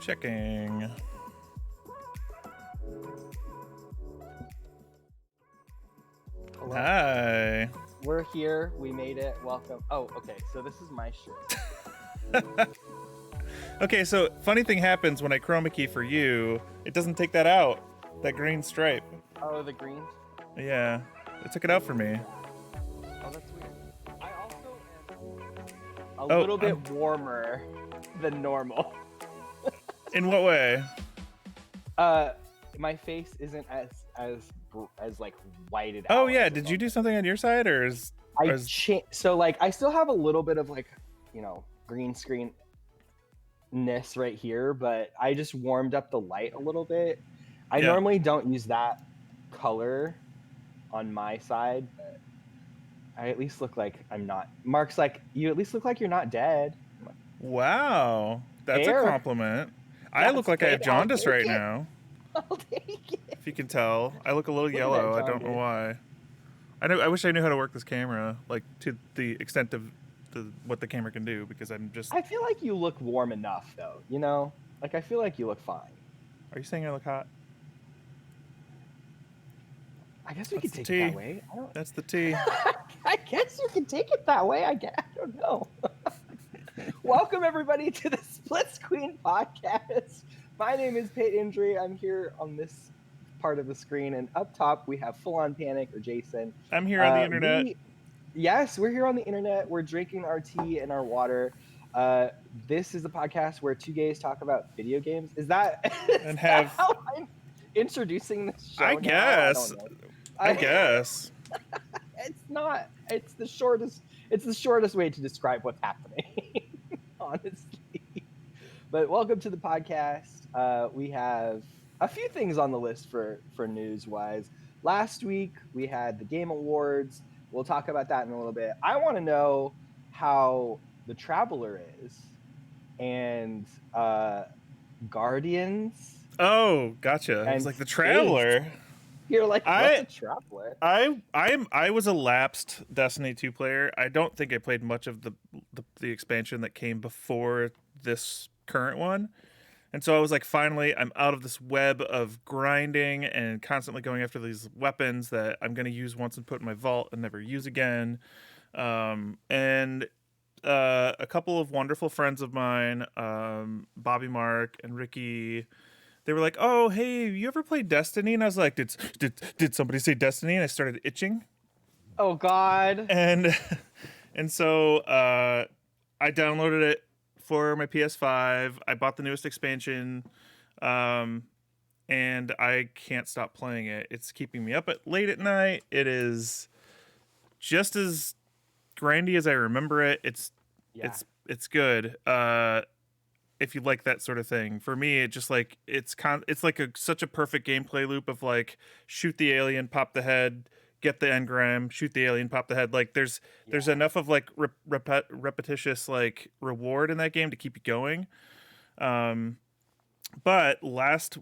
Checking. Hello. Hi. We're here. We made it. Welcome. Oh, okay. So this is my shirt. Okay, so funny thing happens when I chroma key for you. It doesn't take that out. That green stripe. Oh, the green? Yeah. It took it out for me. Oh, that's weird. I also am a little bit warmer than normal. In what way? My face isn't as like whited out. Oh yeah, did you do something on your side, or is so like I still have a little bit of like, green screen ness right here, but I just warmed up the light a little bit. I normally don't use that color on my side, but I at least look like I'm not. Mark's like, you at least look like you're not dead. Wow, that's a compliment. I look like I have jaundice right now. I'll take it. If you can tell, I look a little yellow. I don't know why. I wish I knew how to work this camera, like to the extent of what the camera can do, because I feel like you look warm enough, though. Like I feel like you look fine. Are you saying I look hot? I guess we could take it that way. That's the tea. I guess you can take it that way. I don't know. Welcome everybody to the SplitsQueen podcast. My name is Pate Indri. I'm here on this part of the screen, and up top we have Full On Panic or Jason. I'm here on the internet. Yes, we're here on the internet. We're drinking our tea and our water. This is the podcast where two gays talk about video games. Is that how I'm introducing this show? I guess. I guess. It's not. It's the shortest way to describe what's happening, honestly. But welcome to the podcast. We have a few things on the list for news-wise. Last week, we had the Game Awards. We'll talk about that in a little bit. I want to know how The Traveler is and Guardians. Oh, gotcha. I was like, The Traveler. You're like, what's a Traveler? I was a lapsed Destiny 2 player. I don't think I played much of the expansion that came before this current one. And so I was like, finally, I'm out of this web of grinding and constantly going after these weapons that I'm going to use once and put in my vault and never use again. And a couple of wonderful friends of mine, Bobby Mark and Ricky, they were like, oh, hey, you ever played Destiny? And I was like, did somebody say Destiny? And I started itching. Oh, God. And so I downloaded it for my PS5. I bought the newest expansion, and I can't stop playing it. It's keeping me up late at night. It is just as grindy as I remember it. It's good. If you like that sort of thing. For me, it just like it's like such a perfect gameplay loop of like shoot the alien, pop the head, get the engram, shoot the alien, pop the head. Like there's enough of like repetitious like reward in that game to keep you going. But last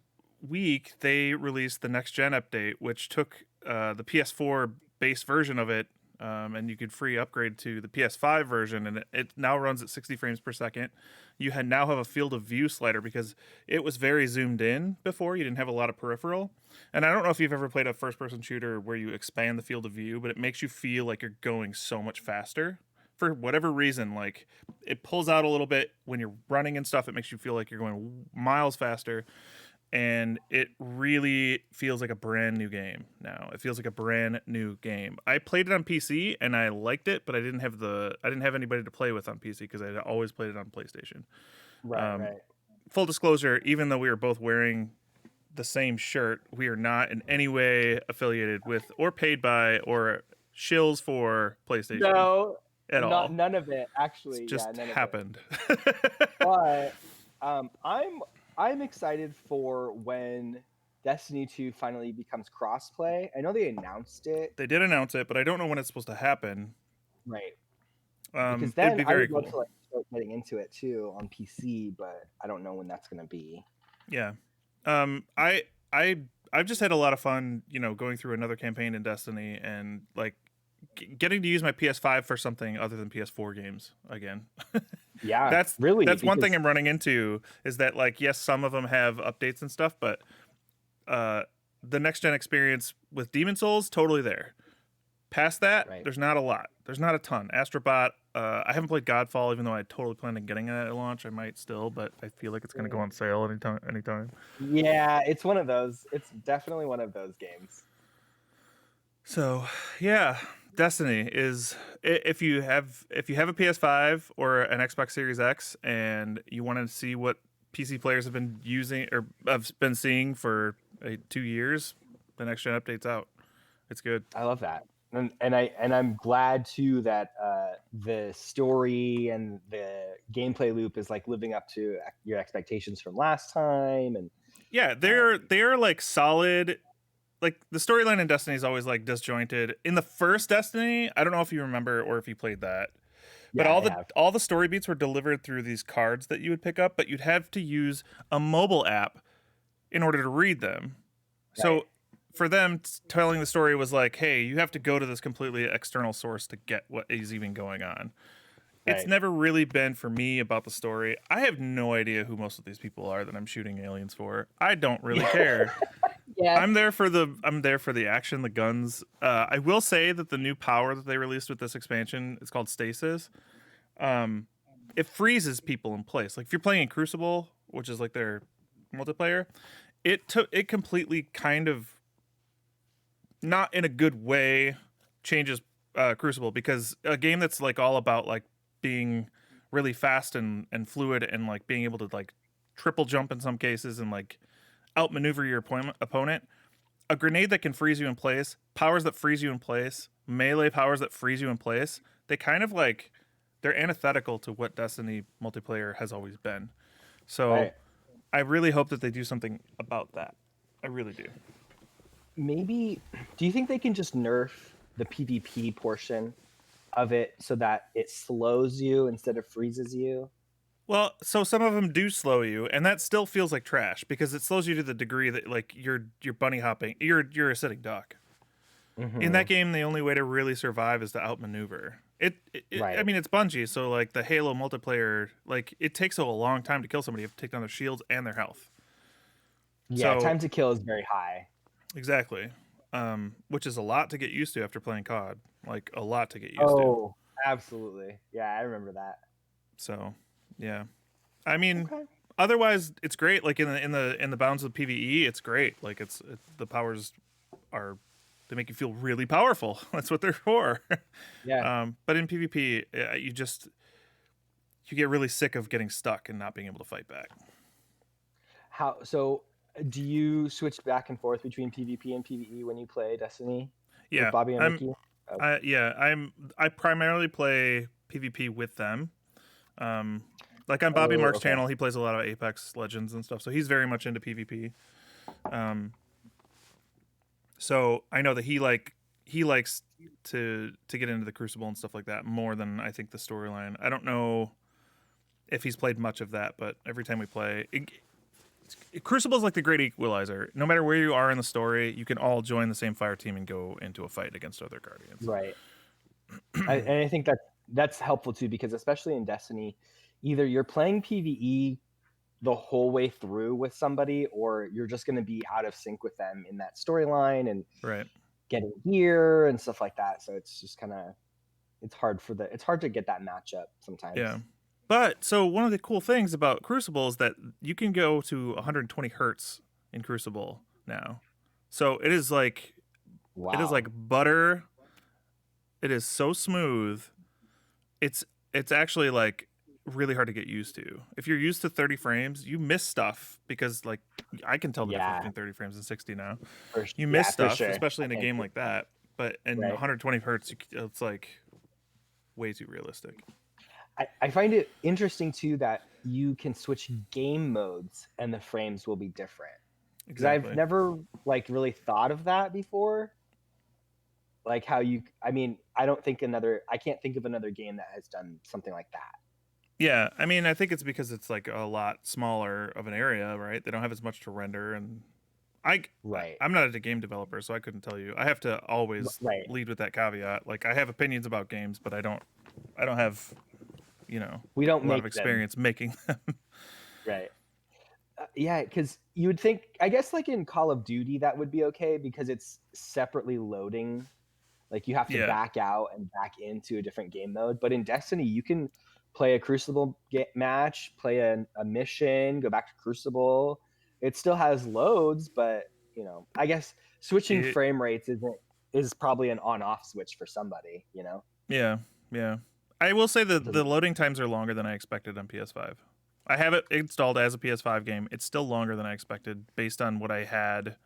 week they released the next gen update, which took the PS4 base version of it, and you could free upgrade to the PS5 version, and it now runs at 60 frames per second. You now have a field of view slider because it was very zoomed in before. You didn't have a lot of peripheral. And I don't know if you've ever played a first-person shooter where you expand the field of view, but it makes you feel like you're going so much faster for whatever reason, like it pulls out a little bit when you're running and stuff. It makes you feel like you're going miles faster, and it really feels like a brand new game now. It feels like a brand new game. I played it on PC and I liked it, but I didn't have anybody to play with on PC because I had always played it on PlayStation. Right. Full disclosure, even though we were both wearing the same shirt, we are not in any way affiliated with or paid by or shills for PlayStation No, at all. none of it It's actually. Yeah, just none of it. happened. But I'm excited for when Destiny 2 finally becomes crossplay. I know they announced it. They did announce it, but I don't know when it's supposed to happen. Right. Because It'd then be I very would love cool. to like start getting into it too on PC, but I don't know when that's gonna be. Yeah. I've just had a lot of fun, going through another campaign in Destiny and like getting to use my PS5 for something other than PS4 games again. Yeah, that's really. that's one thing because- I'm running into is that like yes, some of them have updates and stuff, but the next gen experience with Demon Souls totally there. Past that, Right. there's not a lot. There's not a ton. Astrobot, I haven't played Godfall, even though I totally planned on getting it at launch. I might still, but I feel like it's going to go on sale anytime. Yeah, it's one of those. It's definitely one of those games. So, yeah, Destiny is if you have a PS5 or an Xbox Series X and you want to see what PC players have been using or have been seeing for 2 years, the next gen update's out. It's good. I love that. And I'm glad too that the story and the gameplay loop is like living up to your expectations from last time. And yeah, they're like solid. Like the storyline in Destiny is always like disjointed. In the first Destiny, I don't know if you remember or if you played that, but all the story beats were delivered through these cards that you would pick up, but you'd have to use a mobile app in order to read them. Right. So for them, telling the story was like, hey, you have to go to this completely external source to get what is even going on. Right. It's never really been for me about the story. I have no idea who most of these people are that I'm shooting aliens for. I don't really care. Yeah. I'm there for the action, the guns. I will say that the new power that they released with this expansion, it's called Stasis. It freezes people in place. Like if you're playing in Crucible, which is like their multiplayer, it completely kind of, not in a good way, changes Crucible, because a game that's like all about like being really fast and fluid and like being able to like triple jump in some cases and like outmaneuver your opponent. A grenade that can freeze you in place, powers that freeze you in place, melee powers that freeze you in place, they kind of like, they're antithetical to what Destiny multiplayer has always been. So right. I really hope that they do something about that. I really do. Maybe, do you think they can just nerf the PvP portion of it so that it slows you instead of freezes you? Well, so some of them do slow you, and that still feels like trash because it slows you to the degree that like you're bunny hopping, you're a sitting duck. Mm-hmm. In that game, the only way to really survive is to outmaneuver. Right. I mean, it's Bungie, so like the Halo multiplayer, like it takes a long time to kill somebody. You have to take down their shields and their health. Yeah, time to kill is very high. Exactly, which is a lot to get used to after playing COD. Like a lot to get used to. Oh, absolutely. Yeah, I remember that. So, yeah, I mean, otherwise it's great. Like in the bounds of PvE, it's great. Like the powers are, they make you feel really powerful. That's what they're for. Yeah. But in PvP, you get really sick of getting stuck and not being able to fight back. So do you switch back and forth between PvP and PvE when you play Destiny? Yeah, with Bobby and Mickey? I primarily play PvP with them. Like on Bobby Mark's channel, he plays a lot of Apex Legends and stuff, so he's very much into PvP. So I know that he likes to get into the Crucible and stuff like that more than I think the storyline. I don't know if he's played much of that, but every time we play, Crucible is like the great equalizer. No matter where you are in the story, you can all join the same fire team and go into a fight against other Guardians. Right. And I think that's helpful too, because especially in Destiny, either you're playing PvE the whole way through with somebody, or you're just going to be out of sync with them in that storyline and right. getting gear and stuff like that. So it's just kind of, it's hard to get that matchup sometimes. Yeah. But so one of the cool things about Crucible is that you can go to 120 hertz in Crucible now. So it is like Wow. butter. It is so smooth. It's actually like really hard to get used to. If you're used to 30 frames, you miss stuff because like I can tell the difference Yeah, between 30 frames and 60 now. for, You miss yeah, for stuff, sure. especially I in a can't game do like that. But in right. 120 hertz, it's like way too realistic. I find it interesting too that you can switch game modes and the frames will be different. Because I've Exactly. never like really thought of that before. Like how you, I mean, I can't think of another game that has done something like that. Yeah, I mean, I think it's because it's like a lot smaller of an area, right? They don't have as much to render, and I Right. I'm not a game developer, so I couldn't tell you. I have to always Right. lead with that caveat. Like I have opinions about games, but I don't have We don't a lot of make them. experience making them. Right. Yeah, because you would think, I guess, like in Call of Duty, that would be okay because it's separately loading. Like you have to Yeah, back out and back into a different game mode. But in Destiny, you can play a Crucible match, play a mission, go back to Crucible. It still has loads, but I guess switching it, frame rates is probably an on-off switch for somebody. yeah, yeah. I will say that the Doesn't. loading times are longer than I expected on PS5. I have it installed as a PS5 game. It's still longer than I expected based on what I had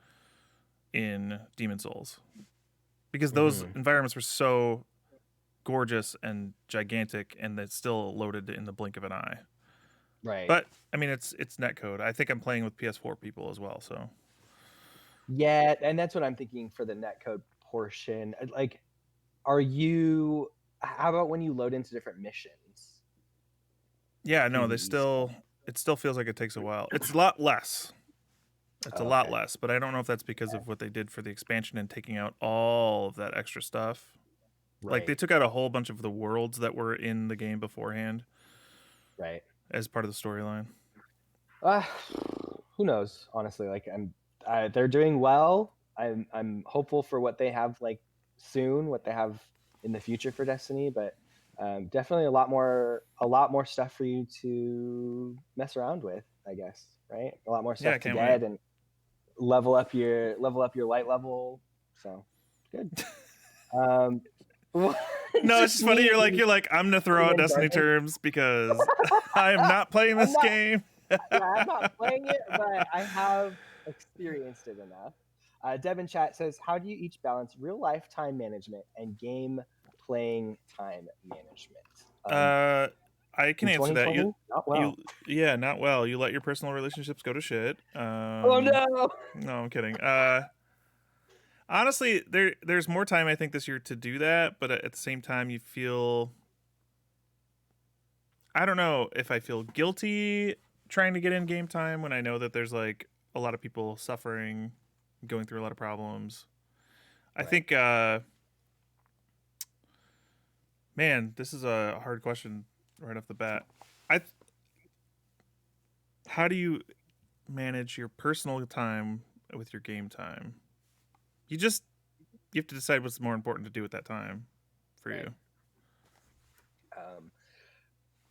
in Demon Souls. Because those Mm-hmm. environments were so gorgeous and gigantic, and it's still loaded in the blink of an eye. Right. But I mean, it's netcode. I think I'm playing with PS4 people as well. So Yeah, and that's what I'm thinking for the netcode portion. Like, are you? How about when you load into different missions? yeah, no, they PVE stuff. still it still feels like it takes a while. It's a lot less. It's a Oh, lot okay. less, but I don't know if that's because of what they did for the expansion and taking out all of that extra stuff. Like they Right. took out a whole bunch of the worlds that were in the game beforehand Right. as part of the storyline. Uh, who knows? Honestly, like they're doing well. I'm hopeful for what they have like soon, what they have in the future for Destiny, but definitely a lot more stuff for you to mess around with, I guess. Right, a lot more Yeah, I stuff to can't wait. get and level up your light level. So good. Um, it's No, it's just just funny. me You're like I'm gonna throw being out in Destiny darkness. terms because I am not playing I'm this not. game. Yeah, I'm not playing it, but I have experienced it enough. Devin Chat says, "How do you each balance real life time management and game playing time management?" Uh, I can In answer that. 2020, not You, well. yeah, not well. You let your personal relationships go to shit. Oh no! No, I'm kidding. Honestly, there's more time I think this year to do that, but at the same time, you feel I don't know if I feel guilty trying to get in game time when I know that there's like a lot of people suffering, going through a lot of problems. I Right. think, man, this is a hard question right off the bat. I, how do you manage your personal time with your game time? You just you have to decide what's more important to do at that time for Right. you. Um,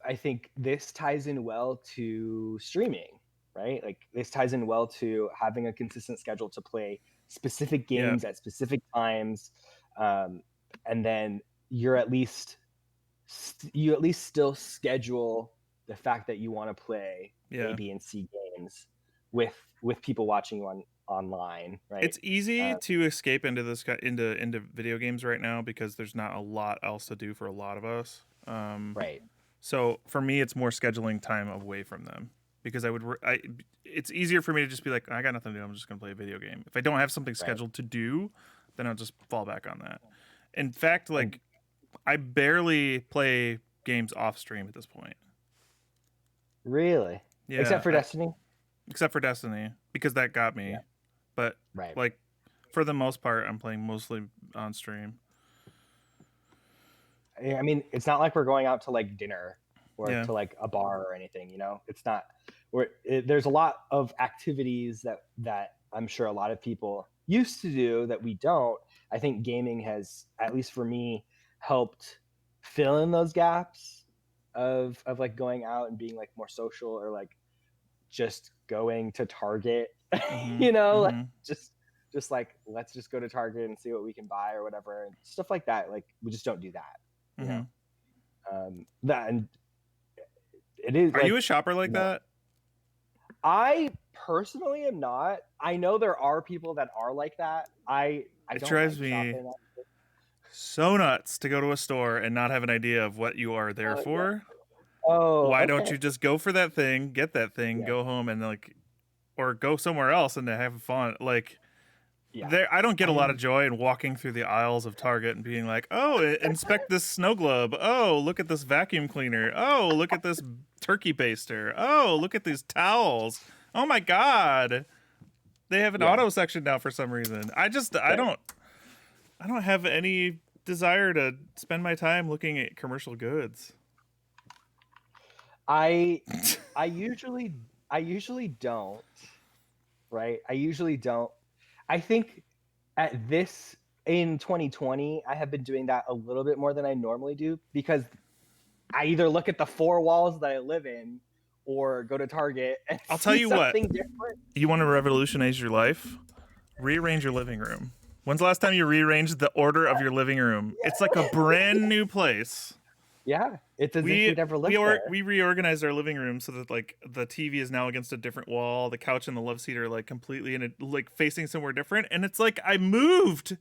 I think this ties in well to streaming, right? Like this ties in well to having a consistent schedule to play specific Yeah, games at specific times, um, and then you're at least you at least still schedule the fact that you want to play A, yeah. B, and C games with people watching you online, right? It's easy Uh, to escape into into video games right now because there's not a lot else to do for a lot of us. right. So for me, it's more scheduling time away from them because it's easier for me to just be like, I got nothing to do. I'm just gonna play a video game. If I don't have something Right. scheduled to do, then I'll just fall back on that. In fact, And like I barely play games off stream at this point. really, except Yeah, for Destiny. except for Destiny because that got Yeah. me. But Right. like for the most part, I'm playing mostly on stream. I mean, it's not like we're going out to like dinner or Yeah, to like a bar or anything. It's not. There's a lot of activities that I'm sure a lot of people used to do that we don't. I think gaming has, at least for me, helped fill in those gaps of like going out and being like more social, or like just going to Target, Mm-hmm. you know, like Mm-hmm. just like let's just go to Target and see what we can buy or whatever, and stuff like that. Like we just don't do that, you Mm-hmm. know. That, and it is Are you like, a shopper like you know, that? I personally am not. I know there are people that are like that. I It don't drives like me shopping. so nuts to go to a store and not have an idea of what you are there Oh yeah. for. Oh, Why don't okay. you just go for that thing, get that thing, Yeah. go home, and like, or go somewhere else and have fun? Like, Yeah. there, I don't get a I lot of am. joy in walking through the aisles of Target and being like, "Oh, inspect this snow globe. Oh, look at this vacuum cleaner. Oh, look at this turkey baster. Oh, look at these towels. Oh my god, they have an Yeah. auto section now for some reason." Right. I don't have any desire to spend my time looking at commercial goods. I I usually I usually don't. Right. I usually don't. I think at this in 2020, I have been doing that a little bit more than I normally do, because I either look at the four walls that I live in or go to Target and I'll tell see you what. something different. You want to revolutionize your life? Rearrange your living room. When's the last time you rearranged the order of your living room? It's like a brand new place. Yeah, it's as if we never lived there. We reorganized our living room so that like the TV is now against a different wall, the couch and the love seat are like completely in it, like facing somewhere different, and it's like I moved.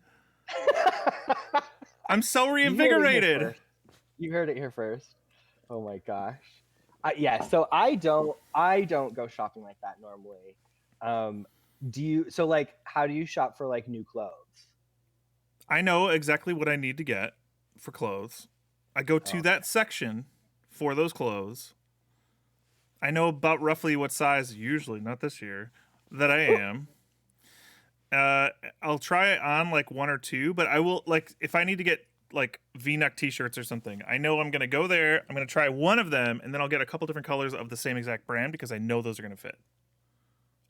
I'm so You heard it here reinvigorated. first. You heard it here first. Oh my gosh. Yeah, so I don't go shopping like that normally. Do you, so like how do you shop for like new clothes? I know exactly what I need to get for clothes. I go to Okay. that section for those clothes. I know about roughly what size, usually, not this year, that I am. Uh, I'll try it on like one or two, but I will like if I need to get like V-neck T-shirts or something. I know I'm gonna go there. I'm gonna try one of them, and then I'll get a couple different colors of the same exact brand because I know those are gonna fit.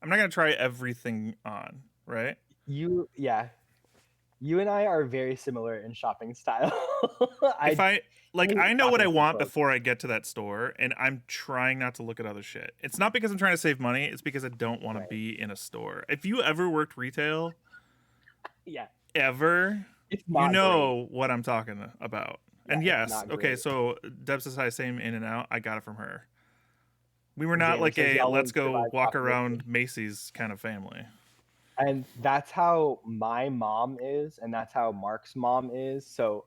I'm not gonna try everything on, right? Yeah, you and I are very similar in shopping style. If I I like, hate I know what I shopping for want clothes. before I get to that store, and I'm trying not to look at other shit. It's not because I'm trying to save money. It's because I don't want to Right. be in a store. If you ever worked retail, Yeah, ever, it's you not great. know what I'm talking about. Yeah, And it's yes, not okay, great. so Deb says hi, same in and out. I got it from her. We were not Xander like says a y'all let's wouldn't go survive walk shopping with me. around Macy's kind of family. And that's how my mom is, and that's how Mark's mom is. So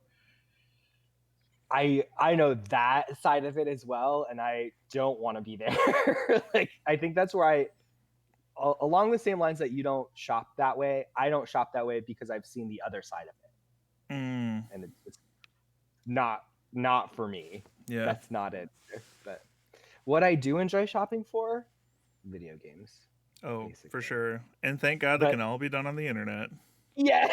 I know that side of it as well, and I don't want to be there. Like I think that's where along the same lines that you don't shop that way, I don't shop that way because I've seen the other side of it, Mm, and it's not for me. yeah. That's not it. But what I do enjoy shopping for, video games, Oh, for basically. sure. And thank God they But can all be done on the internet. yeah,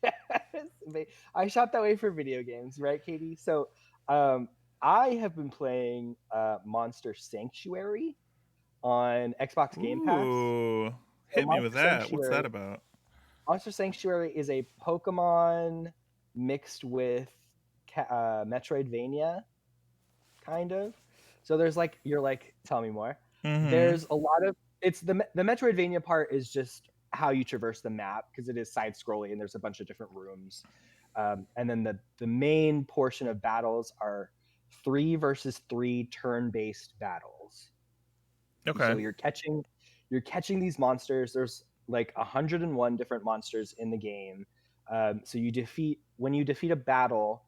yes. I shop that way for video games, right, Katie? So, um, I have been playing Monster Sanctuary on Xbox Game Pass. Ooh, So hit me with that. What's that about? Monster Sanctuary is a Pokemon mixed with Metroidvania, kind of. So there's like, you're like, tell me more. Mm-hmm. There's a lot of, it's the Metroidvania part is just how you traverse the map, because it is side scrolling and there's a bunch of different rooms. And then the main portion of battles are 3 versus 3 turn-based battles. Okay. So you're catching these monsters. There's like 101 different monsters in the game. So when you defeat a battle,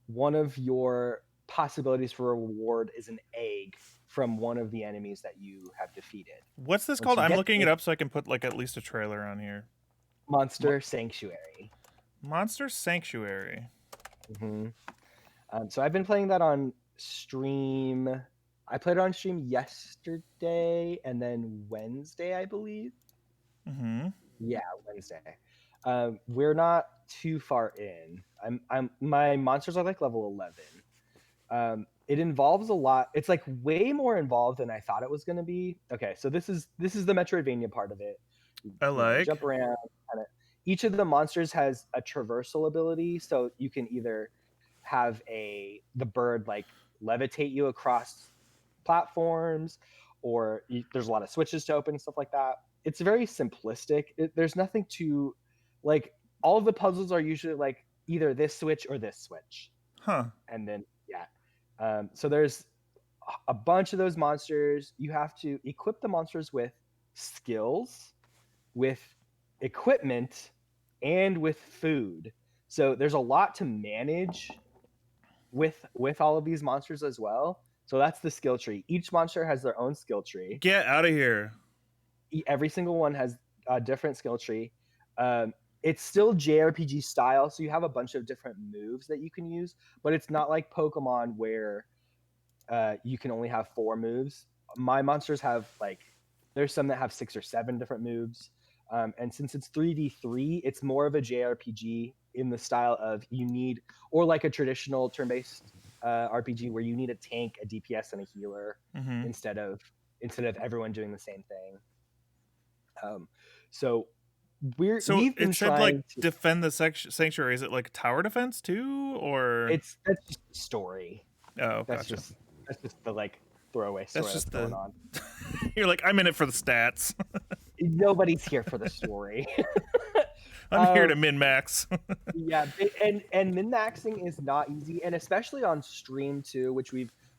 one of your possibilities for a reward is an egg from one of the enemies that you have defeated. What's this Once called? you I'm get looking the it up so I can put like at least a trailer on here. Monster Sanctuary. Monster Sanctuary. Mm-hmm. So I've been playing that on stream. I played it on stream yesterday and then Wednesday, I believe. Mm-hmm. Yeah, Wednesday. We're not too far in. My monsters are like level 11. It involves a lot. It's like way more involved than I thought it was going to be. Okay, so this is the Metroidvania part of it. I You like. jump around, kind of. Each of the monsters has a traversal ability, so you can either have the bird like levitate you across platforms, or there's a lot of switches to open and stuff like that. It's very simplistic. There's nothing to like. All of the puzzles are usually like either this switch or this switch, and then so there's a bunch of those monsters. You have to equip the monsters with skills, with equipment, and with food. So there's a lot to manage with all of these monsters as well. So that's the skill tree. Each monster has their own skill tree. Get out of here. Every single one has a different skill tree. It's still JRPG style, so you have a bunch of different moves that you can use, but it's not like Pokemon where you can only have 4 moves. My monsters have there's some that have 6 or 7 different moves. And since it's 3D3, it's more of a JRPG in the style of or like a traditional turn-based RPG where you need a tank, a DPS, and a healer instead of everyone doing the same thing. So we've been trying to defend the sanctuary. Is it like tower defense too, or that's just the story? Oh, that's gotcha. just the throwaway story that's going on. You're like, I'm in it for the stats. Nobody's here for the story. I'm here to min-max. Yeah, and min-maxing is not easy, and especially on stream too, which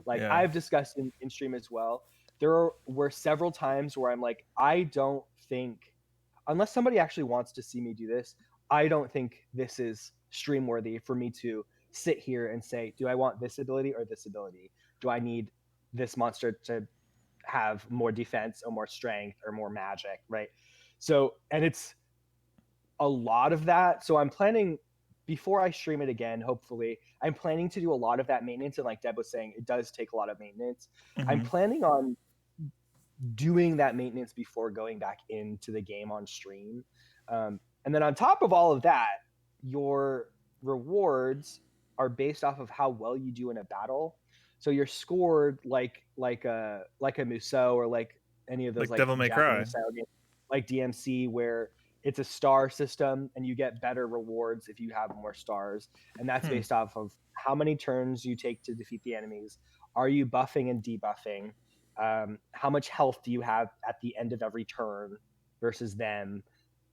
I've discussed in stream as well. There were several times where I'm like, I don't think, unless somebody actually wants to see me do this, I don't think this is stream worthy for me to sit here and say, do I want this ability or this ability? Do I need this monster to have more defense or more strength or more magic, right? So, and it's a lot of that. So I'm planning, before I stream it again, hopefully, I'm planning to do a lot of that maintenance. And like Deb was saying, it does take a lot of maintenance. I'm planning on doing that maintenance before going back into the game on stream. And then on top of all of that, your rewards are based off of how well you do in a battle. So you're scored like a Musou or like any of those like Devil May Cry games, like DMC, where it's a star system and you get better rewards if you have more stars. And that's based off of how many turns you take to defeat the enemies. Are you buffing and debuffing? How much health do you have at the end of every turn versus them?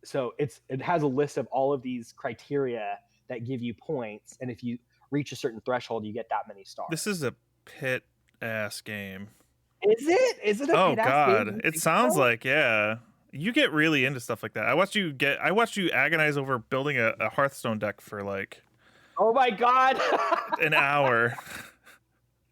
So it has a list of all of these criteria that give you points. And if you reach a certain threshold, you get that many stars. This is a pit ass game. Is it? Is it a oh pit ass god game? It sounds like, yeah, you get really into stuff like that. I watched you agonize over building a Hearthstone deck for like, oh my god, an hour.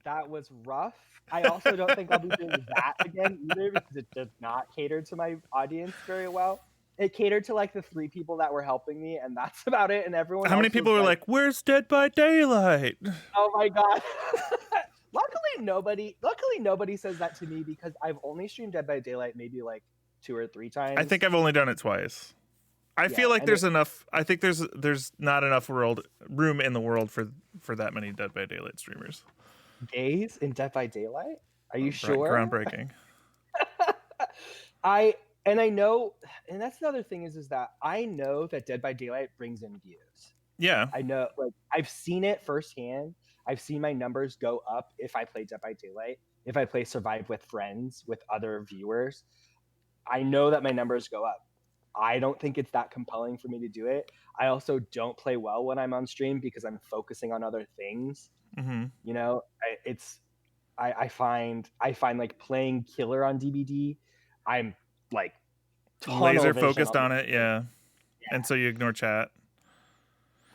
That was rough. I also don't think I'll be doing that again either, because it does not cater to my audience very well. It catered to like the 3 people that were helping me, and that's about it. And everyone How many people were like, where's Dead by Daylight? Oh my god. Luckily nobody says that to me, because I've only streamed Dead by Daylight maybe like 2 or 3 times. I think I've only done it twice. I feel like there's enough. I think there's not enough room in the world for that many Dead by Daylight streamers. Gays in Dead by Daylight? Are you sure? Groundbreaking. I know, and that's the other thing is that I know that Dead by Daylight brings in views. Yeah. I know, like, I've seen it firsthand. I've seen my numbers go up if I play Dead by Daylight. If I play Survive with friends, with other viewers, I know that my numbers go up. I don't think it's that compelling for me to do it. I also don't play well when I'm on stream because I'm focusing on other things. You know, I find like playing Killer on DBD, I'm like laser focused on it, yeah. And so you ignore chat.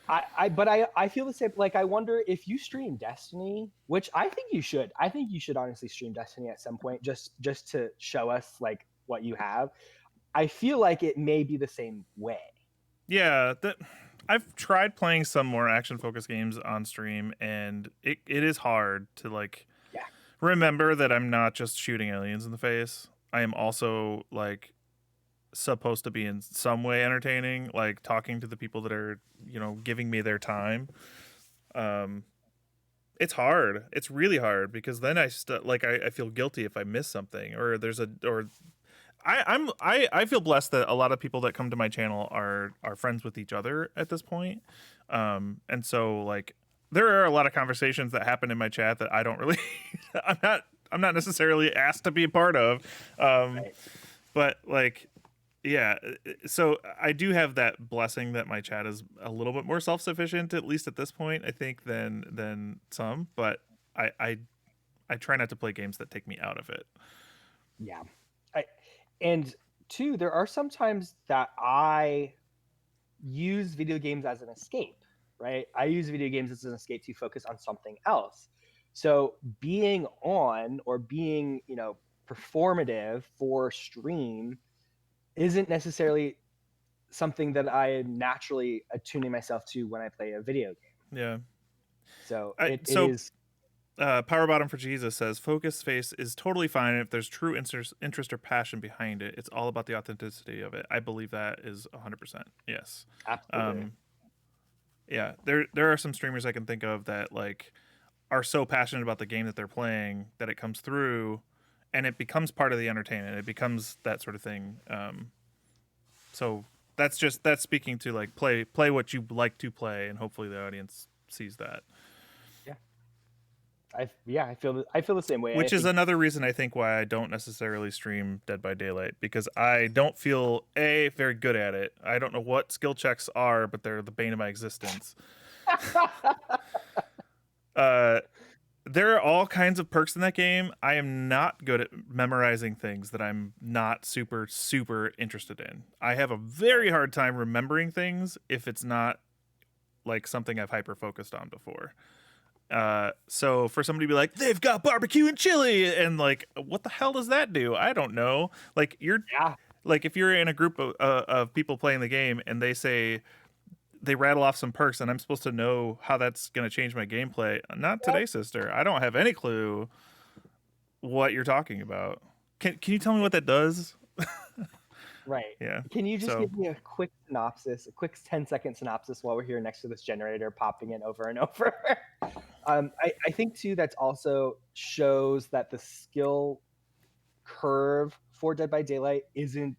But I feel the same. Like, I wonder if you stream Destiny, which I think you should. I think you should honestly stream Destiny at some point, just to show us like what you have. I feel like it may be the same way. Yeah, I've tried playing some more action-focused games on stream, and it is hard to like remember that I'm not just shooting aliens in the face. I am also like supposed to be in some way entertaining, like talking to the people that are, you know, giving me their time. It's hard. It's really hard, because then I feel guilty if I miss something, or I feel blessed that a lot of people that come to my channel are friends with each other at this point. And so like there are a lot of conversations that happen in my chat that I don't really I'm not necessarily asked to be a part of. Right. But like, yeah, so I do have that blessing that my chat is a little bit more self-sufficient, at least at this point, I think, than some. But I try not to play games that take me out of it. Yeah. I, and two, there are some times that I use video games as an escape, right? I use video games as an escape to focus on something else. So being on or being, performative for stream isn't necessarily something that I am naturally attuning myself to when I play a video game. Yeah. So I it so is. Power Bottom for Jesus says focus face is totally fine if there's true interest or passion behind it. It's all about the authenticity of it. I believe that is 100%. Yes. Absolutely. Yeah, there are some streamers I can think of that like are so passionate about the game that they're playing that it comes through and it becomes part of the entertainment. It becomes that sort of thing. So that's speaking to like play what you like to play, and hopefully the audience sees that. I feel the same way. I Which is think. another reason I think why I don't necessarily stream Dead by Daylight, because I don't feel very good at it. I don't know what skill checks are, but they're the bane of my existence. There are all kinds of perks in that game. I am not good at memorizing things that I'm not super interested in. I have a very hard time remembering things if it's not like something I've hyper focused on before. So for somebody to be like, they've got barbecue and chili, and like, what the hell does that do? I don't know. Like Yeah. like if you're in a group of people playing the game and they rattle off some perks and I'm supposed to know how that's going to change my gameplay. Not today, sister. I don't have any clue what you're talking about. Can you tell me what that does? Right. Yeah. Can you just So give me a quick synopsis, a quick 10-second synopsis while we're here next to this generator popping in over and over? I think too that's also shows that the skill curve for Dead by Daylight isn't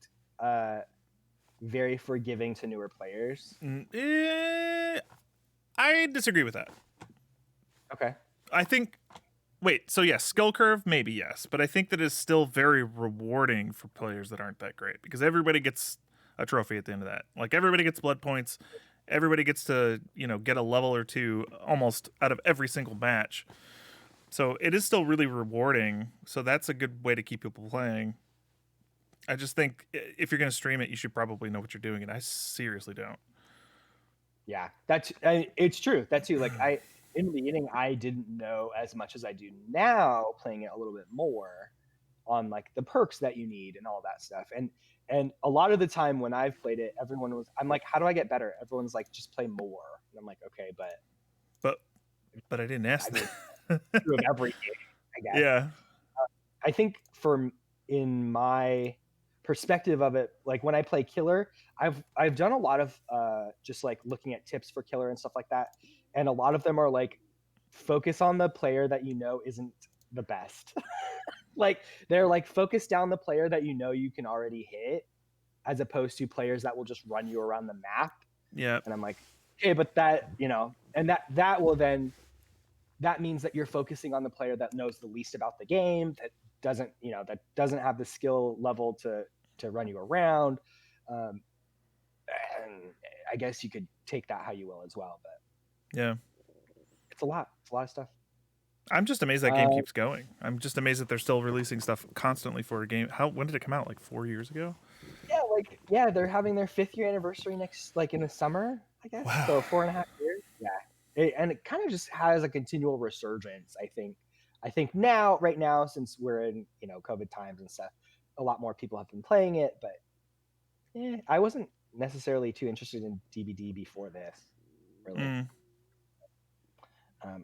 very forgiving to newer players. I disagree with that. Okay. I think wait, so yes, skill curve, maybe yes, but I think that is still very rewarding for players that aren't that great because everybody gets a trophy at the end of that. Like everybody gets blood points, everybody gets to, get a level or two almost out of every single match. So it is still really rewarding. So that's a good way to keep people playing. I just think if you're going to stream it, you should probably know what you're doing, and I seriously don't. Yeah, it's true. That too. Like in the beginning, I didn't know as much as I do now, playing it a little bit more on like the perks that you need and all that stuff. And a lot of the time when I've played it, I'm like, how do I get better? Everyone's like, just play more. And I'm like, okay, but I didn't ask that. true of every game, I guess. Yeah. I think in my perspective of it, like when I play Killer, I've done a lot of just like looking at tips for Killer and stuff like that, and a lot of them are like focus on the player that you know isn't the best. Like they're like focus down the player that you know you can already hit, as opposed to players that will just run you around the map. Yeah. And I'm like, okay, but that and that will then that means that you're focusing on the player that knows the least about the game, that doesn't have the skill level to run you around. And I guess you could take that how you will as well, but Yeah. it's a lot of stuff. I'm just amazed that game keeps going. I'm just amazed that they're still releasing stuff constantly for a game. When did it come out? Like 4 years ago? Yeah, they're having their 5th year anniversary in the summer, I guess. Wow. So 4.5 years. Yeah. And it kind of just has a continual resurgence, I think. I think right now, since we're in, COVID times and stuff, a lot more people have been playing it, but I wasn't necessarily too interested in DBD before this, really.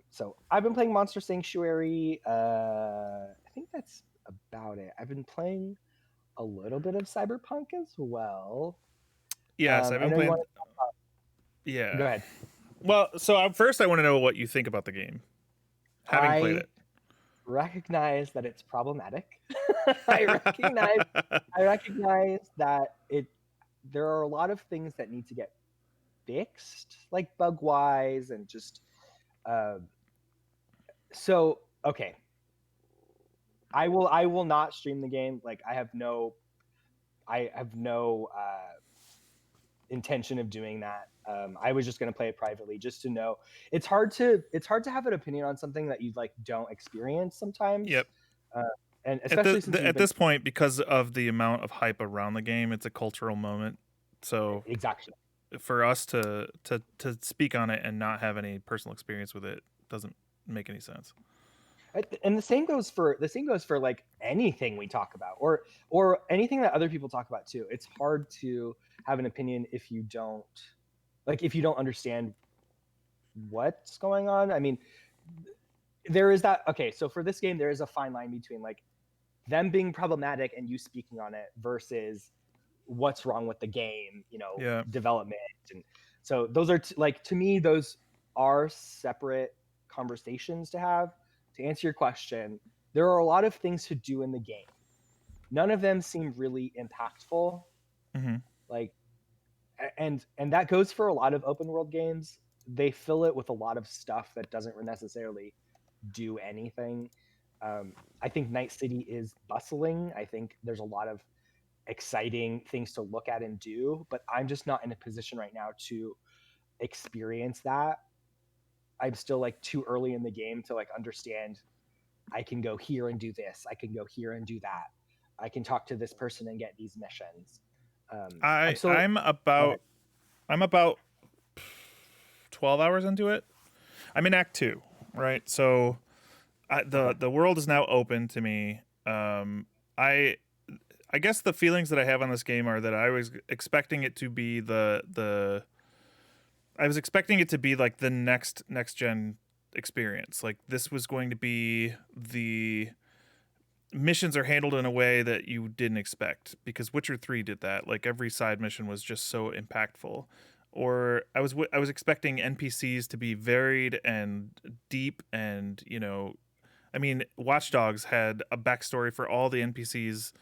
So I've been playing Monster Sanctuary. I think that's about it. I've been playing a little bit of Cyberpunk as well. Yes, I've been playing. Yeah. Go ahead. Well, so first I want to know what you think about the game, having played it. Recognize that it's problematic. I recognize that there are a lot of things that need to get fixed, like bug wise and just Uh, so okay, I will not stream the game. Like I have no intention of doing that. I was just going to play it privately just to know. It's hard to have an opinion on something that you like don't experience sometimes. Yep. Uh, and especially since we've At been this point, because of the amount of hype around the game, it's a cultural moment. So exactly. for us to speak on it and not have any personal experience with it doesn't make any sense. And the same goes for like anything we talk about or anything that other people talk about too. It's hard to have an opinion if you don't if you don't understand what's going on. I mean, there is that. Okay, so for this game there is a fine line between like them being problematic and you speaking on it versus what's wrong with the game, Yeah. development. And so those are like, to me, those are separate conversations to have. To answer your question, there are a lot of things to do in the game. None of them seem really impactful. Mm-hmm. Like, and that goes for a lot of open world games. They fill it with a lot of stuff that doesn't necessarily do anything. I think Night City is bustling. I think there's a lot of exciting things to look at and do, but I'm just not in a position right now to experience that. I'm still like too early in the game to like understand I can go here and do this. I can go here and do that. I can talk to this person and get these missions. I'm I still I'm Go ahead. about I'm about 12 hours into it. I'm in Act 2, right? So Okay. the world is now open to me. I I guess the feelings that I have on this game are that I was expecting it to be the I was expecting it to be like the next gen experience. Like this was going to be the missions are handled in a way that you didn't expect because Witcher 3 did that. Like every side mission was just so impactful. Or I was expecting NPCs to be varied and deep and, I mean, Watch Dogs had a backstory for all the NPCs,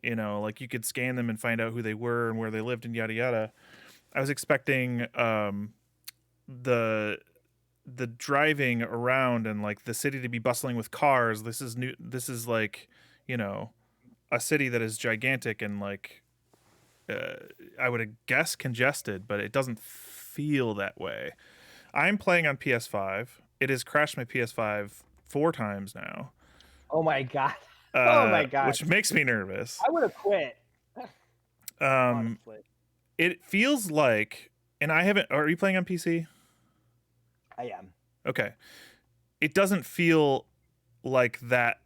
like you could scan them and find out who they were and where they lived and yada yada. I was expecting the the driving around and like the city to be bustling with cars. This is new. This is like, you know, a city that is gigantic and like uh, I would guess congested, but it doesn't feel that way. I'm playing on PS5. It has crashed my PS5 4 times now, Oh my god. Oh my god. which makes me nervous. I would have quit. Um, Honestly. it feels like, and I haven't. Are you playing on PC? I am. Okay, it doesn't feel like that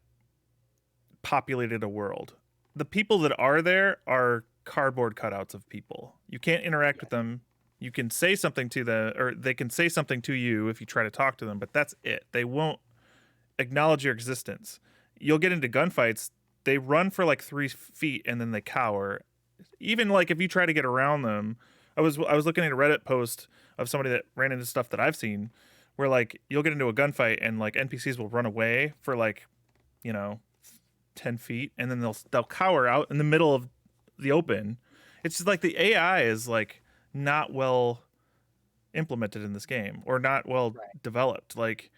populated a world. The people that are there are cardboard cutouts of people. You can't interact with Yes. them. You can say something to them, or they can say something to you if you try to talk to them, but that's it. They won't acknowledge your existence. You'll get into gunfights. They run for like 3 feet and then they cower. Even like if you try to get around them, I was looking at a Reddit post of somebody that ran into stuff that I've seen, where like you'll get into a gunfight and like NPCs will run away for like, you know, 10 feet, and then they'll cower out in the middle of the open. It's just like the AI is like not well implemented in this game or not well Right. developed. Like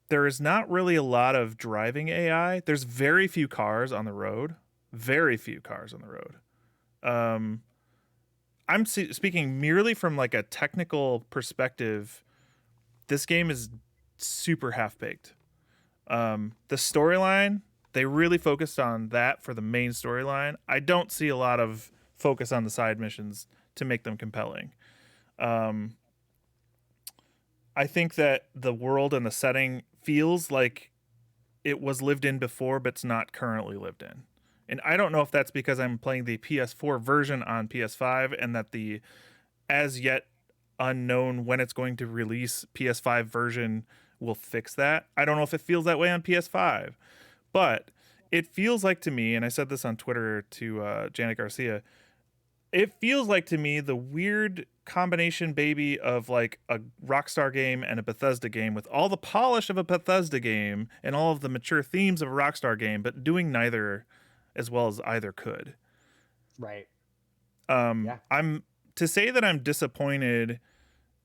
there is not really a lot of driving AI. There's very few cars on the road. Very few cars on the road. Um, I'm speaking merely from like a technical perspective. This game is super half baked. The storyline, they really focused on that for the main storyline. I don't see a lot of focus on the side missions to make them compelling. Um, I think that the world and the setting feels like it was lived in before, but it's not currently lived in. And I don't know if that's because I'm playing the PS4 version on PS5 and that the as yet unknown when it's going to release PS5 version will fix that. I don't know if it feels that way on PS5, but it feels like to me, and I said this on Twitter to Janet Garcia, it feels like to me the weird combination baby of like a Rockstar game and a Bethesda game with all the polish of a Bethesda game and all of the mature themes of a Rockstar game, but doing neither as well as either could. Right. Um, Yeah. I'm to say that I'm disappointed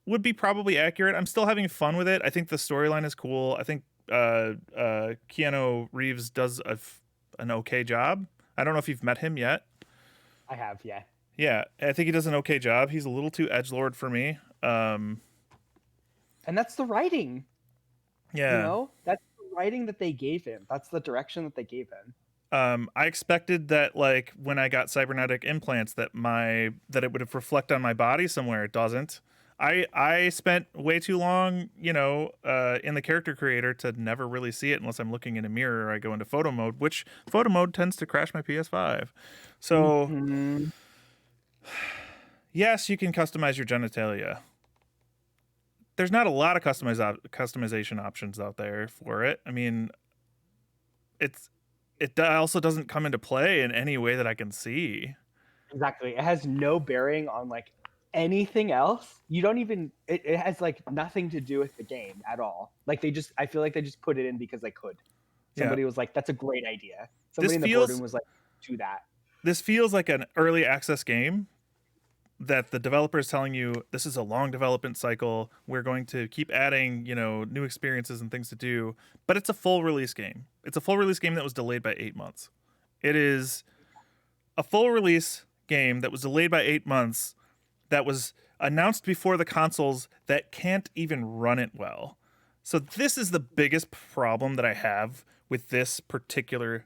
would be probably accurate. I'm still having fun with it. I think the storyline is cool. I think Keanu Reeves does an okay job. I don't know if you've met him yet. I have, yeah. Yeah, I think he does an okay job. He's a little too edgelord for me. And that's the writing. Yeah. You know, that's the writing that they gave him. That's the direction that they gave him. I expected that, like, when I got cybernetic implants, that it would have reflect on my body somewhere. It doesn't. I spent way too long, in the character creator to never really see it unless I'm looking in a mirror or I go into photo mode, which photo mode tends to crash my PS5. So, yes, you can customize your genitalia. There's not a lot of customization options out there for it. I mean, it also doesn't come into play in any way that I can see. Exactly. It has no bearing on like anything else. You don't even it has like nothing to do with the game at all. Like I feel like they just put it in because they could. Somebody was like, that's a great idea. Somebody in the boardroom was like, do that. This feels like an early access game that the developer is telling you, this is a long development cycle. We're going to keep adding, new experiences and things to do. But it's a full release game. It's a full release game that was delayed by 8 months. It is a full release game that was delayed by 8 months, that was announced before the consoles that can't even run it well. So this is the biggest problem that I have with this particular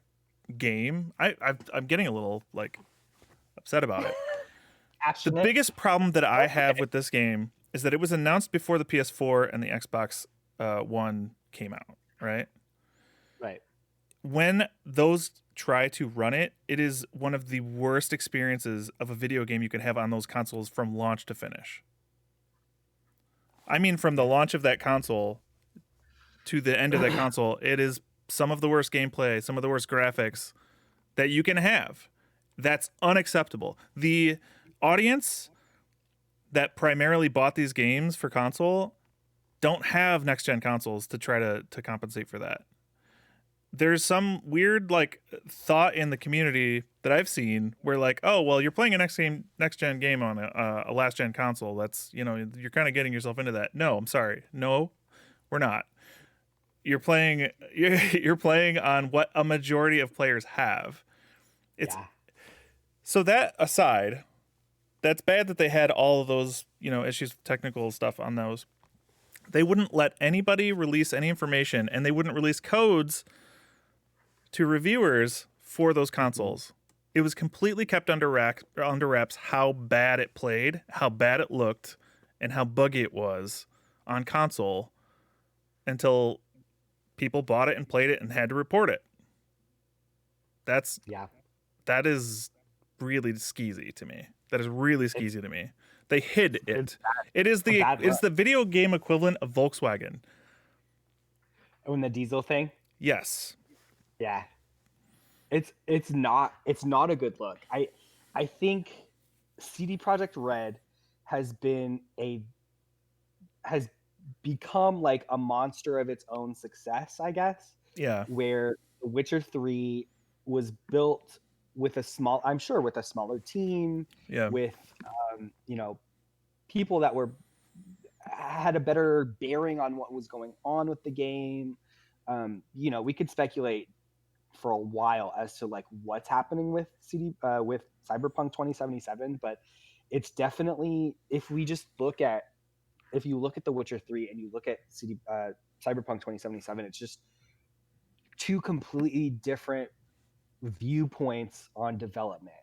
game. I'm getting a little upset about it. The biggest problem that I have with this game is that it was announced before the PS4 and the Xbox One came out, right? Right. When those try to run it, it is one of the worst experiences of a video game you can have on those consoles from launch to finish. I mean, from the launch of that console to the end of that console, it is some of the worst gameplay, some of the worst graphics that you can have. That's unacceptable. The audience that primarily bought these games for console don't have next-gen consoles to try to compensate for that. There's some weird thought in the community that I've seen where oh, well, you're playing a next-gen game on a last-gen console. That's, you're kind of getting yourself into that. No, I'm sorry. No, we're not. You're playing on what a majority of players have. So that aside, that's bad that they had all of those, issues, technical stuff on those. They wouldn't let anybody release any information, and they wouldn't release codes to reviewers for those consoles. It was completely kept under wraps how bad it played, how bad it looked, and how buggy it was on console until people bought it and played it and had to report it. That is really skeezy to me. That is really skeezy to me. They hid it. It is the video game equivalent of Volkswagen. Oh, and the diesel thing? Yes. Yeah. It's not a good look. I think CD Projekt Red has become like a monster of its own success, I guess. Yeah. Where The Witcher 3 was built with a smaller team, with people that had a better bearing on what was going on with the game. We could speculate for a while as to what's happening with with Cyberpunk 2077, but it's definitely, if you look at The Witcher 3 and you look at Cyberpunk 2077, it's just two completely different viewpoints on development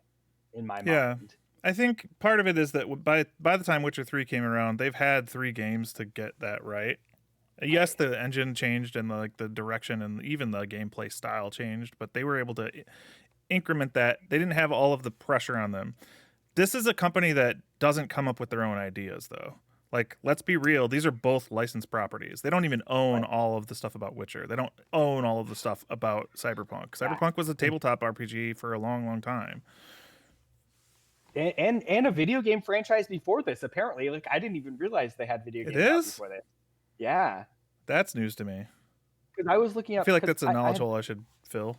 in my mind. I think part of it is that by the time Witcher 3 came around, they've had 3 games to get that right. Yes, the engine changed and the direction and even the gameplay style changed, but they were able to increment that. They didn't have all of the pressure on them. This is a company that doesn't come up with their own ideas, though. Let's be real. These are both licensed properties. They don't even own all of the stuff about Witcher. They don't own all of the stuff about Cyberpunk. Cyberpunk was a tabletop RPG for a long, long time. And a video game franchise before this, apparently. I didn't even realize they had video games before this. Yeah. That's news to me. Because I was looking up. I feel like that's a knowledge hole I should fill.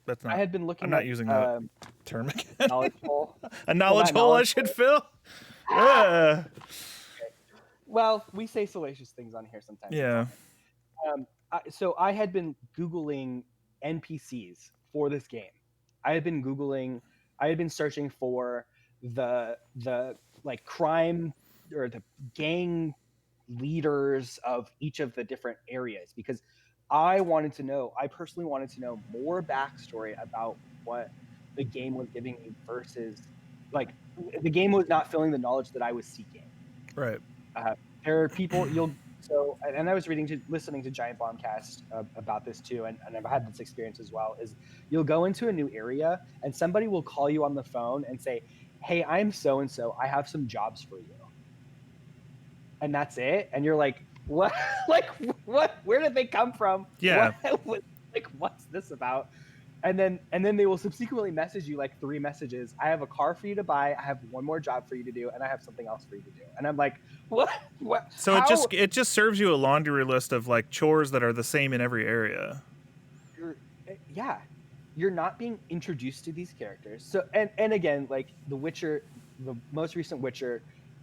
That's not. I had been looking. I'm not using that term again. Knowledge hole. A knowledge hole I should fill. Yeah. well, we say salacious things on here sometimes. Yeah. So I had been Googling NPCs for this game. I had been searching for the like crime or the gang leaders of each of the different areas, because I personally wanted to know more backstory about what the game was giving me versus, like, the game was not filling the knowledge that I was seeking. Right. There are people and I was listening to Giant Bombcast about this too, and I've had this experience as well. Is you'll go into a new area and somebody will call you on the phone and say, "Hey, I'm so and so. I have some jobs for you," and that's it. And you're like, "What? Like, what? Where did they come from? Yeah. Like, what's this about?" And then they will subsequently message you like 3 messages. I have a car for you to buy. I have one more job for you to do, and I have something else for you to do. And I'm like, what? So How? it just serves you a laundry list of like chores that are the same in every area. Yeah, you're not being introduced to these characters. So and again, like The Witcher, the most recent Witcher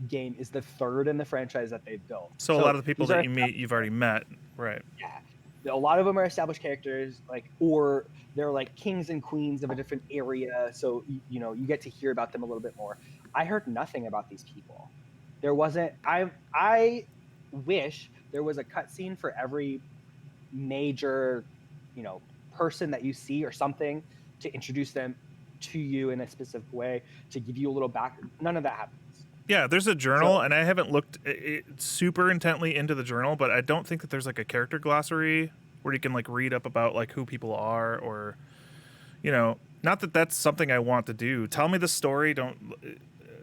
game is the 3rd in the franchise that they've built. So a lot of the people that you meet, you've already met, right? Yeah, a lot of them are established characters, like, or they're like kings and queens of a different area. So you get to hear about them a little bit more. I heard nothing about these people. There wasn't. I wish there was a cutscene for every major, person that you see or something, to introduce them to you in a specific way, to give you a little back. None of that happens. Yeah, there's a journal, and I haven't looked super intently into the journal, but I don't think that there's like a character glossary where you can like read up about like who people are, or, not that that's something I want to do. Tell me the story, don't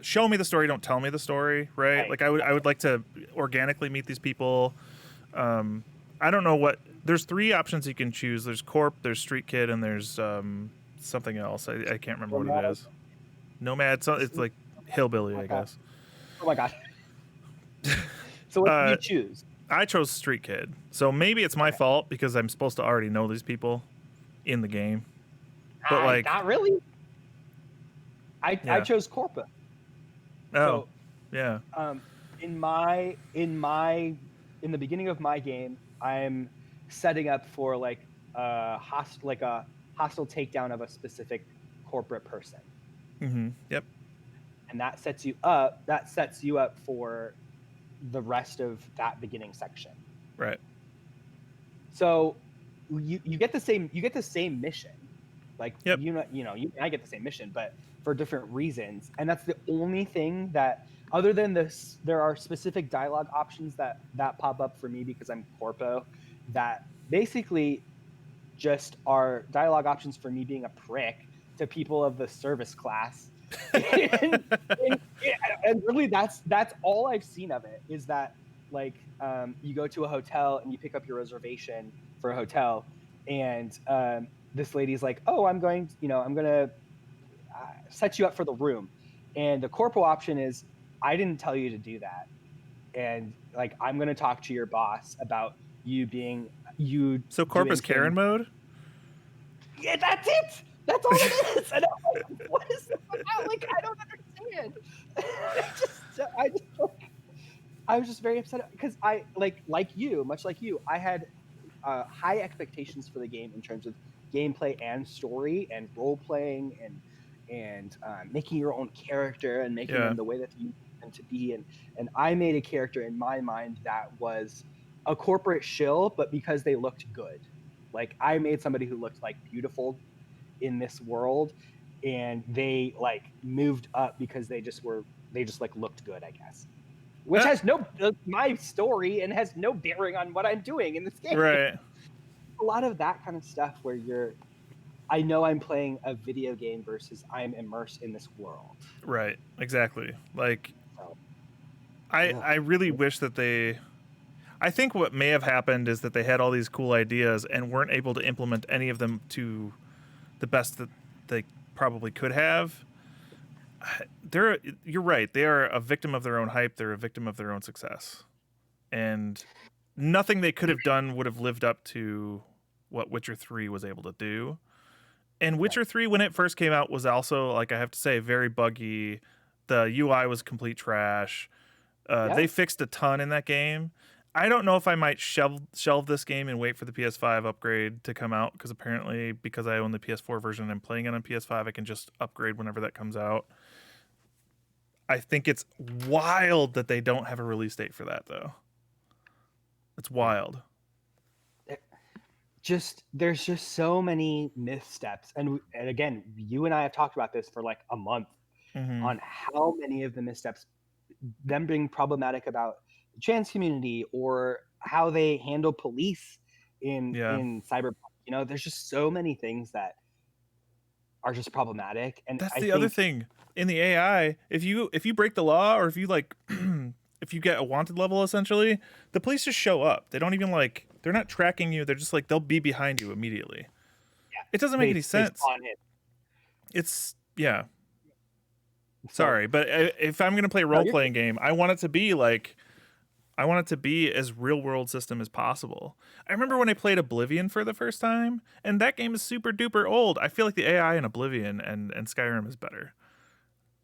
show me the story, don't tell me the story, right? Like I would like to organically meet these people. I don't know what. There's 3 options you can choose. There's Corp, there's Street Kid, and there's something else. I can't remember what it is. Nomad. So it's like hillbilly, I guess. Oh my god. So what did you choose? I chose Street Kid. So maybe it's my fault because I'm supposed to already know these people in the game. But like, not really. I chose Corpa. Oh, so, yeah. In the beginning of my game, I'm setting up for like a hostile takedown of a specific corporate person. Mm-hmm. Yep. And that sets you up for the rest of that beginning section. Right. So you get the same mission. Like, yep. I get the same mission, but for different reasons. And that's the only thing that, other than this, there are specific dialogue options that pop up for me because I'm corpo, that basically just are dialogue options for me being a prick to people of the service class. and really that's all I've seen of it, is that like you go to a hotel and you pick up your reservation for a hotel, and this lady's like, oh, I'm gonna set you up for the room, and the corpo option is, I didn't tell you to do that, and like, I'm gonna talk to your boss about you being you. So Corp is Karen mode? Yeah, that's it. That's all it is. And I'm like, what is this about? Like, I don't understand. I was just very upset because I much like you, I had high expectations for the game in terms of gameplay and story and role playing and making your own character and making them the way that you want them to be. And I made a character in my mind that was a corporate shill, but because they looked good. Like, I made somebody who looked like beautiful in this world, and they like moved up because they just like looked good, I guess, which has no my story and has no bearing on what I'm doing in this game. Right. A lot of that kind of stuff where I know I'm playing a video game versus I'm immersed in this world. Right. Exactly. Like, I really wish that I think what may have happened is that they had all these cool ideas and weren't able to implement any of them to the best that they probably could have. You're right. They are a victim of their own hype. They're a victim of their own success. And nothing they could have done would have lived up to what Witcher 3 was able to do. And Witcher 3, when it first came out, was also, like, I have to say, very buggy. The UI was complete trash. Yeah. They fixed a ton in that game. I don't know if I might shelve this game and wait for the PS5 upgrade to come out, because apparently, because I own the PS4 version and I'm playing it on PS5, I can just upgrade whenever that comes out. I think it's wild that they don't have a release date for that, though. It's Yeah. wild. There's just so many missteps, and again, you and I have talked about this for like a month Mm-hmm. on how many of the missteps, them being problematic about the trans community or how they handle police Yeah. in Cyberpunk. You know, there's just so many things that are just problematic, and That's I the other think thing. In the AI, if you break the law, or if you like if you get a wanted level, essentially, the police just show up. They don't even like, they're not tracking you. They're just like, they'll be behind you immediately. yeah, It doesn't make any they sense. spawn it. It's yeah. So Sorry, but if I'm going to play a no, you're role-playing game, I want it to be like, I want it to be as real-world system as possible. I remember when I played Oblivion for the first time, and that game is super duper old. I feel like the AI in Oblivion and Skyrim is better.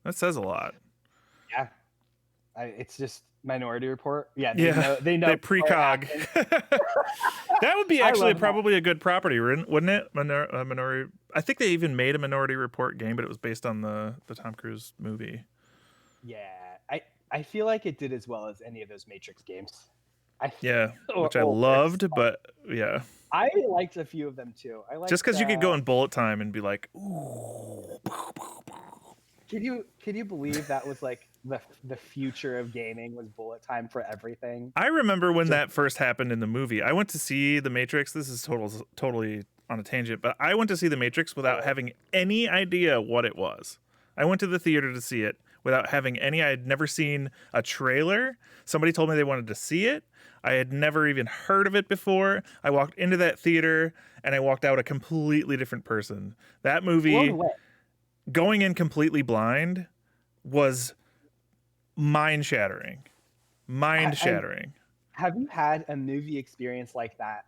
That says a lot. yeah. It's just Minority Report. Yeah, Yeah, they know they before it precog. happens. That would be I actually love that. probably a good property, wouldn't it? Minority. I think they even made a Minority Report game, but it was based on the Tom Cruise movie. Yeah, I feel like it did as well as any of those Matrix games. I Yeah, or which I older. loved, but yeah, I liked a few of them too. I just liked. because you could go in bullet time and be like, ooh. Can you believe that was like the future of gaming was bullet time for everything? I remember when Just that first happened in the movie. I went to see The Matrix. This is totally on a tangent, but I went to see The Matrix without having any idea what it was. I went to the theater to see it without having any. I had never seen a trailer. Somebody told me they wanted to see it. I had never even heard of it before. I walked into that theater and I walked out a completely different person. That blown movie, away. going in completely blind, was mind shattering. Mind And shattering. have you had a movie experience like that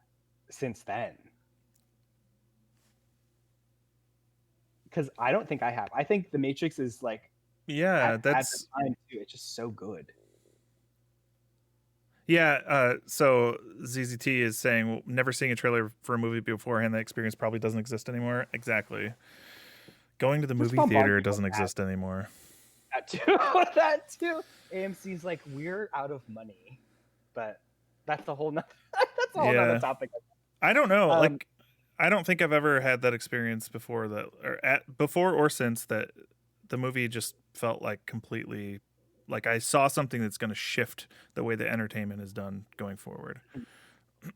since then? Because I don't think I have. I think The Matrix is like Yeah, at the that's time too. It's just so good. yeah. So ZZT is saying, well, never seeing a trailer for a movie beforehand, that experience probably doesn't exist anymore. Exactly. Going to the Just movie bombard theater people doesn't with exist anymore. that too. That too. AMC's like, we're out of money, but that's a whole nother, that's a whole nother Yeah, topic. I don't know. Um, Like, I don't think I've ever had that experience before, before or since, that the movie just felt like completely, like I saw something that's going to shift the way the entertainment is done going forward.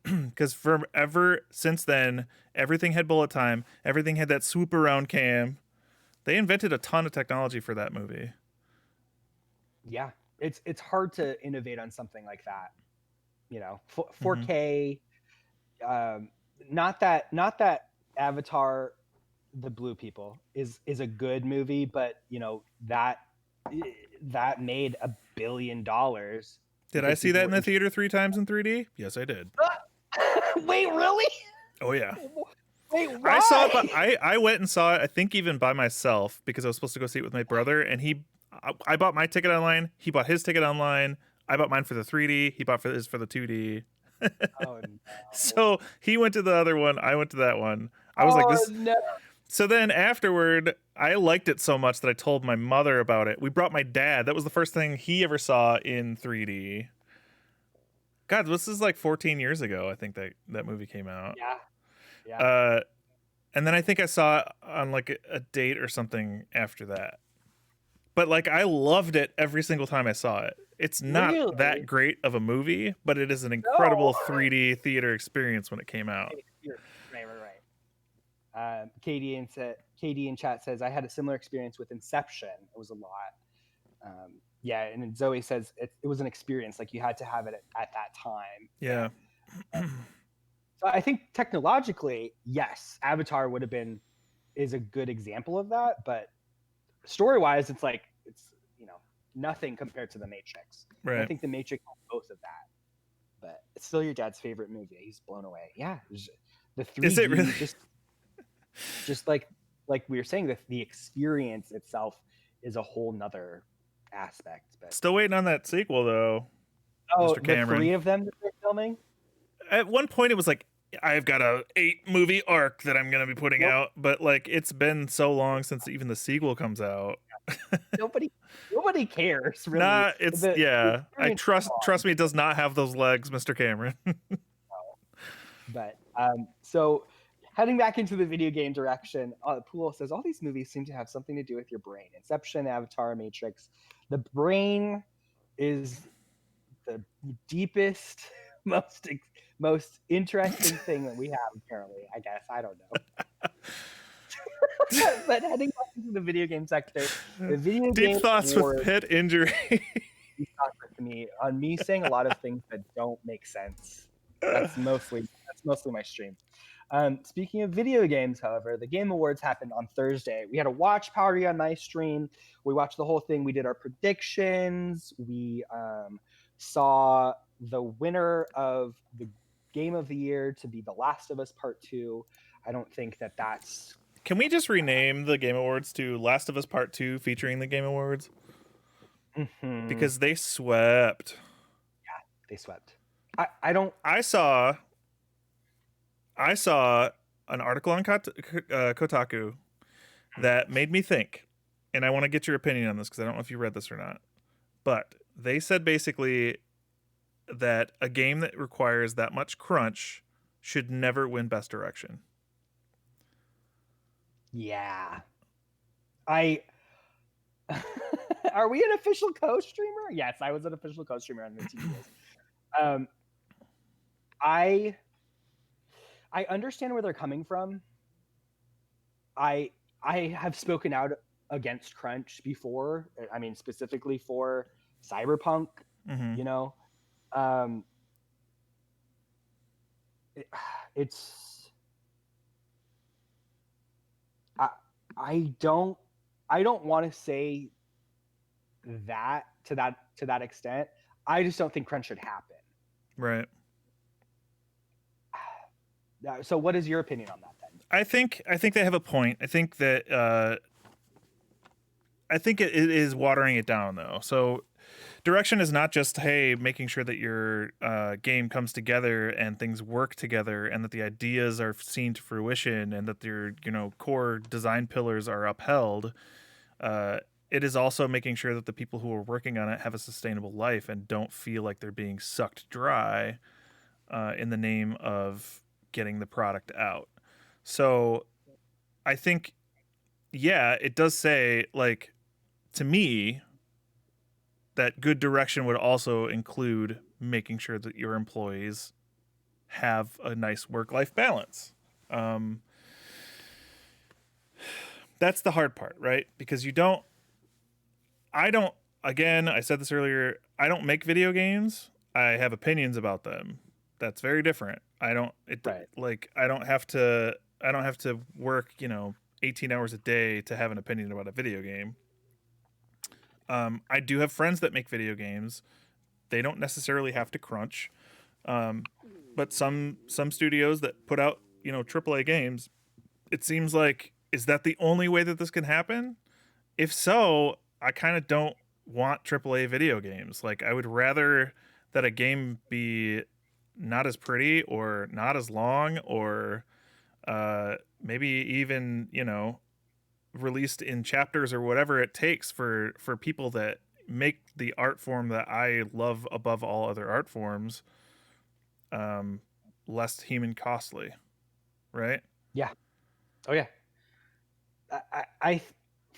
Because forever since then, everything had bullet time. Everything had that swoop around cam. They invented a ton of technology for that movie. yeah, it's hard to innovate on something like that. You know, Hmm. 4K. Um, not that Avatar, the Blue People is a good movie, but you know that made $1 billion Did I because see people that in were the interested. theater 3 times in 3D? Yes, I did. Wait, really? Oh yeah, Wait, I saw it, but why? I went and saw it. I think even by myself, because I was supposed to go see it with my brother, and I bought my ticket online. He bought his ticket online. I bought mine for the 3D. He bought his for the 2D. Oh no. So he went to the other one. I went to that one. I was like, Oh this. no. So then afterward, I liked it so much that I told my mother about it. We brought my dad. That was the first thing he ever saw in 3D. God, this is like 14 years ago. I think that movie came out. Yeah. Yeah. Uh, and then I think I saw it on like a date or something after that. But like I loved it every single time I saw it. It's not that Really? great of a movie, but it is an No. incredible 3D theater experience when it came out. Right, right, right. Katie in chat says I had a similar experience with Inception. It was a lot. Yeah, and then Zoe says it was an experience, like you had to have it at that time. Yeah. So I think technologically, yes, Avatar is a good example of that, but story wise, it's like it's nothing compared to The Matrix. And I Right. think The Matrix has both of that, but it's still your dad's favorite movie. He's blown away. Yeah, the Is it 3D really? just like we were saying, the experience itself is a whole nother aspect. But Still waiting on that sequel though, oh, Mr. the Cameron. 3 of them that they're filming. At one point it was like, I've got a 8-movie arc that I'm gonna be putting Nope. out, but like it's been so long since even the sequel comes out. Nobody cares really. Nah, it's The yeah. I experience is trust me, it does not have those legs, Mr. Cameron. But so heading back into the video game direction, Pool says all these movies seem to have something to do with your brain. Inception, Avatar, Matrix. The brain is the deepest, most interesting thing that we have. Apparently, I guess I don't know. But heading back into the video game sector, the video Deep game thoughts awards, with pit injury. to me on me saying a lot of things that don't make sense. That's mostly my stream. Speaking of video games, however, the Game Awards happened on Thursday. We had a watch party on my stream. We watched the whole thing. We did our predictions. We saw the winner of the Game of the Year to be The Last of Us Part 2. I don't think that's... Can we just rename the Game Awards to Last of Us Part 2 featuring the Game Awards? Mm-hmm. Because they swept. Yeah, they swept. I don't... I saw an article on Kotaku that made me think, and I want to get your opinion on this because I don't know if you read this or not. But they said basically that a game that requires that much crunch should never win Best Direction. Yeah. Are we an official co-streamer? Yes, I was an official co-streamer on the TVs. I understand where they're coming from. I have spoken out against crunch before. I mean, specifically for Cyberpunk. Mm-hmm. You know, it's I don't want to say that to that extent. I just don't think crunch should happen. Right. So what is your opinion on that then? I think they have a point. I think that I think it is watering it down though. So direction is not just, hey, making sure that your game comes together and things work together and that the ideas are seen to fruition and that your core design pillars are upheld. It is also making sure that the people who are working on it have a sustainable life and don't feel like they're being sucked dry in the name of getting the product out. So I think, yeah, it does say, like, to me, that good direction would also include making sure that your employees have a nice work-life balance. That's the hard part, right? Because again, I said this earlier, I don't make video games. I have opinions about them. That's very different. I don't have to work, 18 hours a day to have an opinion about a video game. I do have friends that make video games. They don't necessarily have to crunch. But some studios that put out, AAA games, it seems like, is that the only way that this can happen? If so, I kind of don't want AAA video games. Like, I would rather that a game be not as pretty or not as long or maybe even, released in chapters or whatever it takes for people that make the art form that I love above all other art forms less human costly, right? Yeah. Oh yeah. I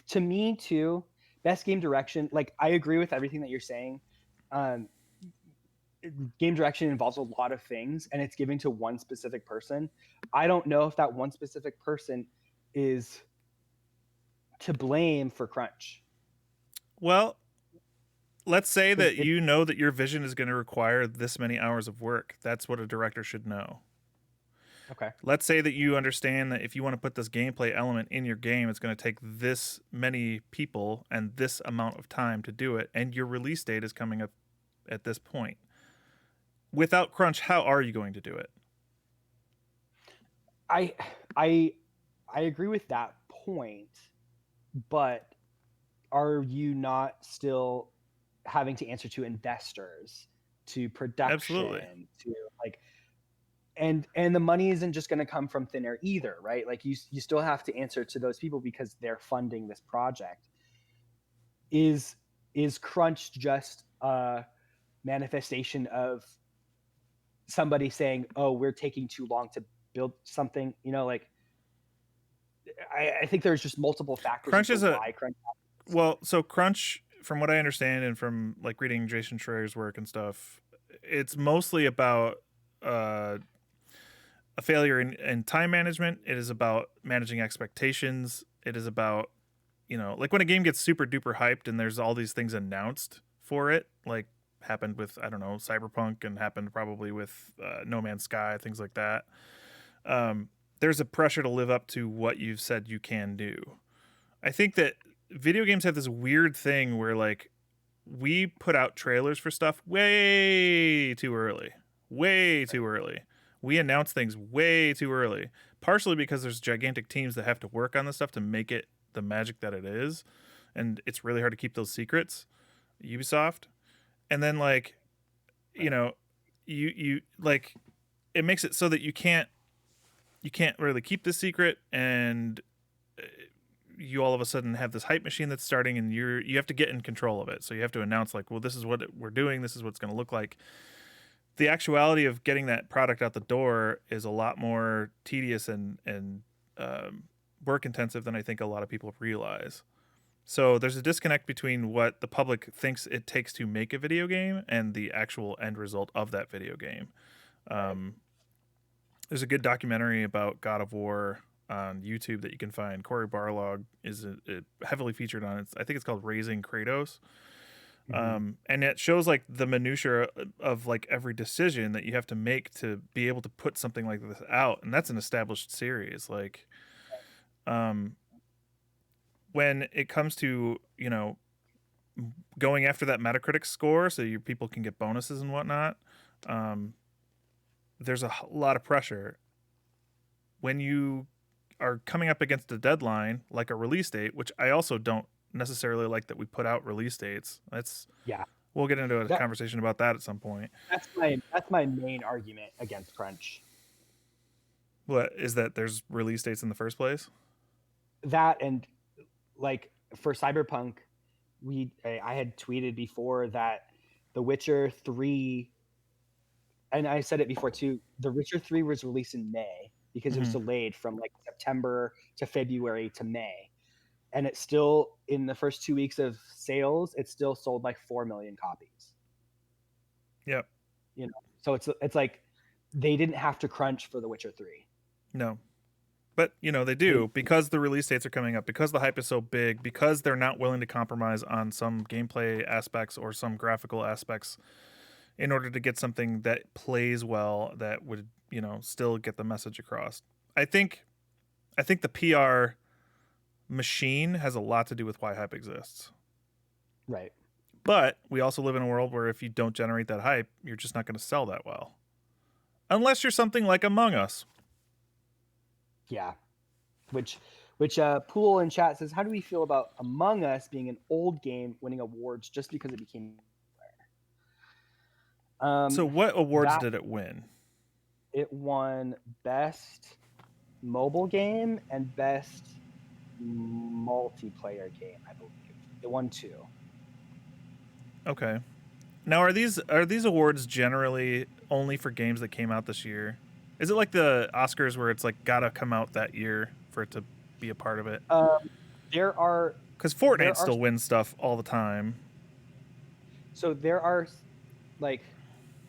to me too, best game direction, like I agree with everything that you're saying. Game direction involves a lot of things and it's given to one specific person. I don't know if that one specific person is to blame for crunch. Well, let's say that you know that your vision is going to require this many hours of work. That's what a director should know. Okay. Let's say that you understand that if you want to put this gameplay element in your game, it's going to take this many people and this amount of time to do it, and your release date is coming up at this point. Without crunch, how are you going to do it? I agree with that point, but are you not still having to answer to investors, to Absolutely. production, to like, and the money isn't just going to come from thin air either, right? Like you still have to answer to those people because they're funding this project. Is crunch just a manifestation of somebody saying, "Oh, we're taking too long to build something"? You know, like I think there's just multiple factors Crunch into is a why crunch happens. well, so Crunch, from what I understand and from like reading Jason Schreier's work and stuff, it's mostly about uh, a failure in time management. It is about managing expectations. It is about, like when a game gets super duper hyped and there's all these things announced for it, like happened with, I don't know, Cyberpunk, and happened probably with No Man's Sky, things like that. There's a pressure to live up to what you've said you can do. I think that video games have this weird thing where like we put out trailers for stuff way too early. Way too early. We announce things way too early. Partially because there's gigantic teams that have to work on this stuff to make it the magic that it is. And it's really hard to keep those secrets. Ubisoft. And then like, you know, you like it makes it so that you can't really keep this secret, and you all of a sudden have this hype machine that's starting, and you have to get in control of it. So you have to announce like, well, this is what we're doing, this is what it's going to look like. The actuality of getting that product out the door is a lot more tedious and work intensive than I think a lot of people realize. So there's a disconnect between what the public thinks it takes to make a video game and the actual end result of that video game. There's a good documentary about God of War on YouTube that you can find. Corey Barlog is heavily featured on it. I think it's called Raising Kratos. And it shows like the minutia of like every decision that you have to make to be able to put something like this out, and that's an established series. Like, when it comes to going after that Metacritic score so your people can get bonuses and whatnot, there's a lot of pressure when you are coming up against a deadline like a release date, which I also don't necessarily like that we put out release dates. We'll get into a conversation about that at some point. That's my main argument against crunch. What is that? There's release dates in the first place? That, and like for Cyberpunk, I had tweeted before that The Witcher 3, and I said it before too, The Witcher 3 was released in May because it was delayed from like September to February to May. And it's still, in the first 2 weeks of sales, it still sold like 4 million copies. Yep. So it's like they didn't have to crunch for The Witcher 3. No. But, they do, because the release dates are coming up, because the hype is so big, because they're not willing to compromise on some gameplay aspects or some graphical aspects in order to get something that plays well, that would, still get the message across. I think the PR machine has a lot to do with why hype exists. Right. But we also live in a world where if you don't generate that hype, you're just not going to sell that well. Unless you're something like Among Us. Yeah. Which Pool in chat says, how do we feel about Among Us being an old game winning awards just because it became popular? So what awards did it win? It won Best Mobile Game and Best Multiplayer Game, I believe. It won 2. Okay. Now, are these awards generally only for games that came out this year? Is it like the Oscars where it's like gotta come out that year for it to be a part of it? There are, because Fortnite still wins stuff all the time. So there are like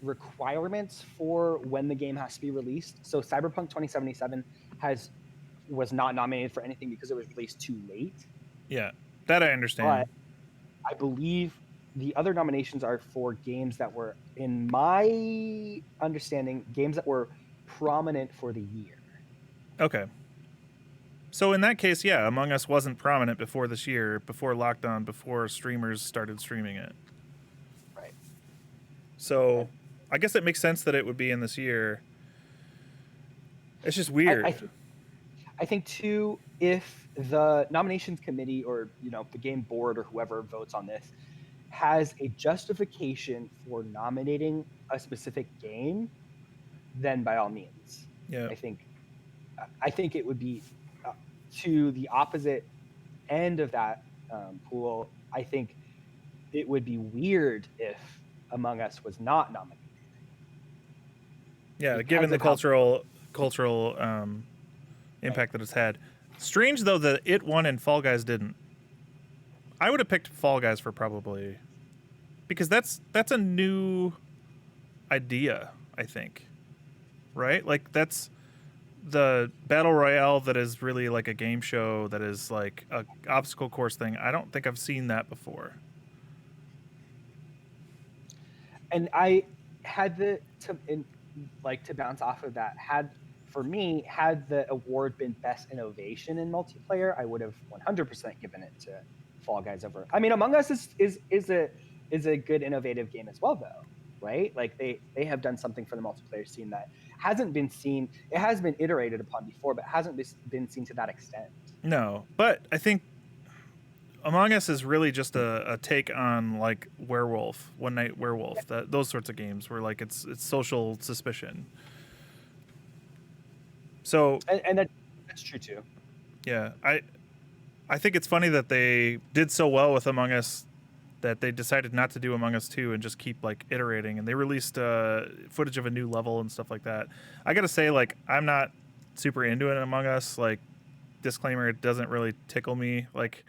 requirements for when the game has to be released. So Cyberpunk 2077 was not nominated for anything because it was released too late. Yeah, that I understand. But I believe the other nominations are for games that were, in my understanding, games that were prominent for the year. Okay. So in that case, yeah, Among Us wasn't prominent before this year, before lockdown, before streamers started streaming it. Right. So I guess it makes sense that it would be in this year. It's just weird. I think too, if the nominations committee or the game board or whoever votes on this has a justification for nominating a specific game, then by all means, Yeah. I think I think it would be to the opposite end of that pool. I think it would be weird if Among Us was not nominated Yeah, given because the of how. cultural Right. impact that it's had. Strange though that it won and Fall Guys didn't. I would have picked Fall Guys for probably because that's a new idea, I think. Right? Like that's the battle royale that is really like a game show that is like a obstacle course thing. I don't think I've seen that before. And I had to bounce off of that, for me, had the award been best innovation in multiplayer, I would have 100% given it to Fall Guys over. I mean, Among Us is a good innovative game as well, though, right? Like they have done something for the multiplayer scene that hasn't been seen. It has been iterated upon before, but hasn't been seen to that extent. No, but I think Among Us is really just a take on like Werewolf, One Night Werewolf, those sorts of games where like it's social suspicion. So And that's true too. yeah, I think it's funny that they did so well with Among Us that they decided not to do Among Us 2 and just keep like iterating, and they released footage of a new level and stuff like that. I gotta say, like, I'm not super into it Among Us. Like, disclaimer, it doesn't really tickle me. Like,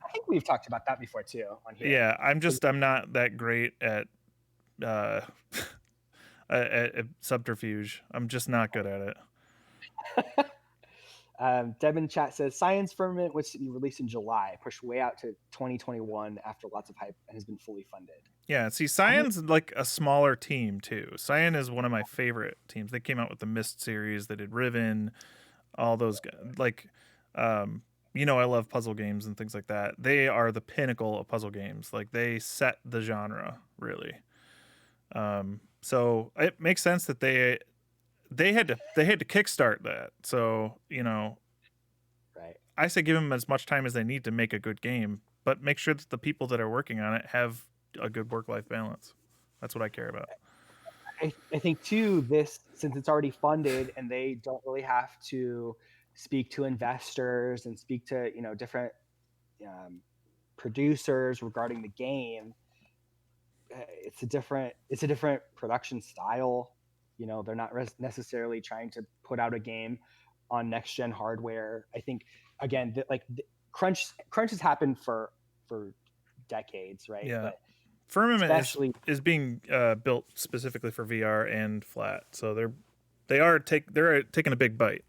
I think we've talked about that before too on here. yeah, I'm not that great at uh, at subterfuge. I'm just not good at it. Devin Chat says Science Firmament was to be released in July, pushed way out to 2021 after lots of hype, and has been fully funded. Yeah, see, Cyan's like a smaller team too. Cyan is one of my favorite teams. They came out with the Mist series. They did Riven, all those guys. Like, I love puzzle games and things like that. They are the pinnacle of puzzle games. Like, they set the genre really. So it makes sense that they had to kickstart that. So Right. I say give them as much time as they need to make a good game, but make sure that the people that are working on it have a good work-life balance. That's what I care about. I think too, this, since it's already funded and they don't really have to speak to investors and speak to different producers regarding the game, it's a different production style. They're not necessarily trying to put out a game on next gen hardware. I think again, crunch has happened for decades, right? Yeah. But Firmament especially is being built specifically for VR and flat, so they're taking a big bite.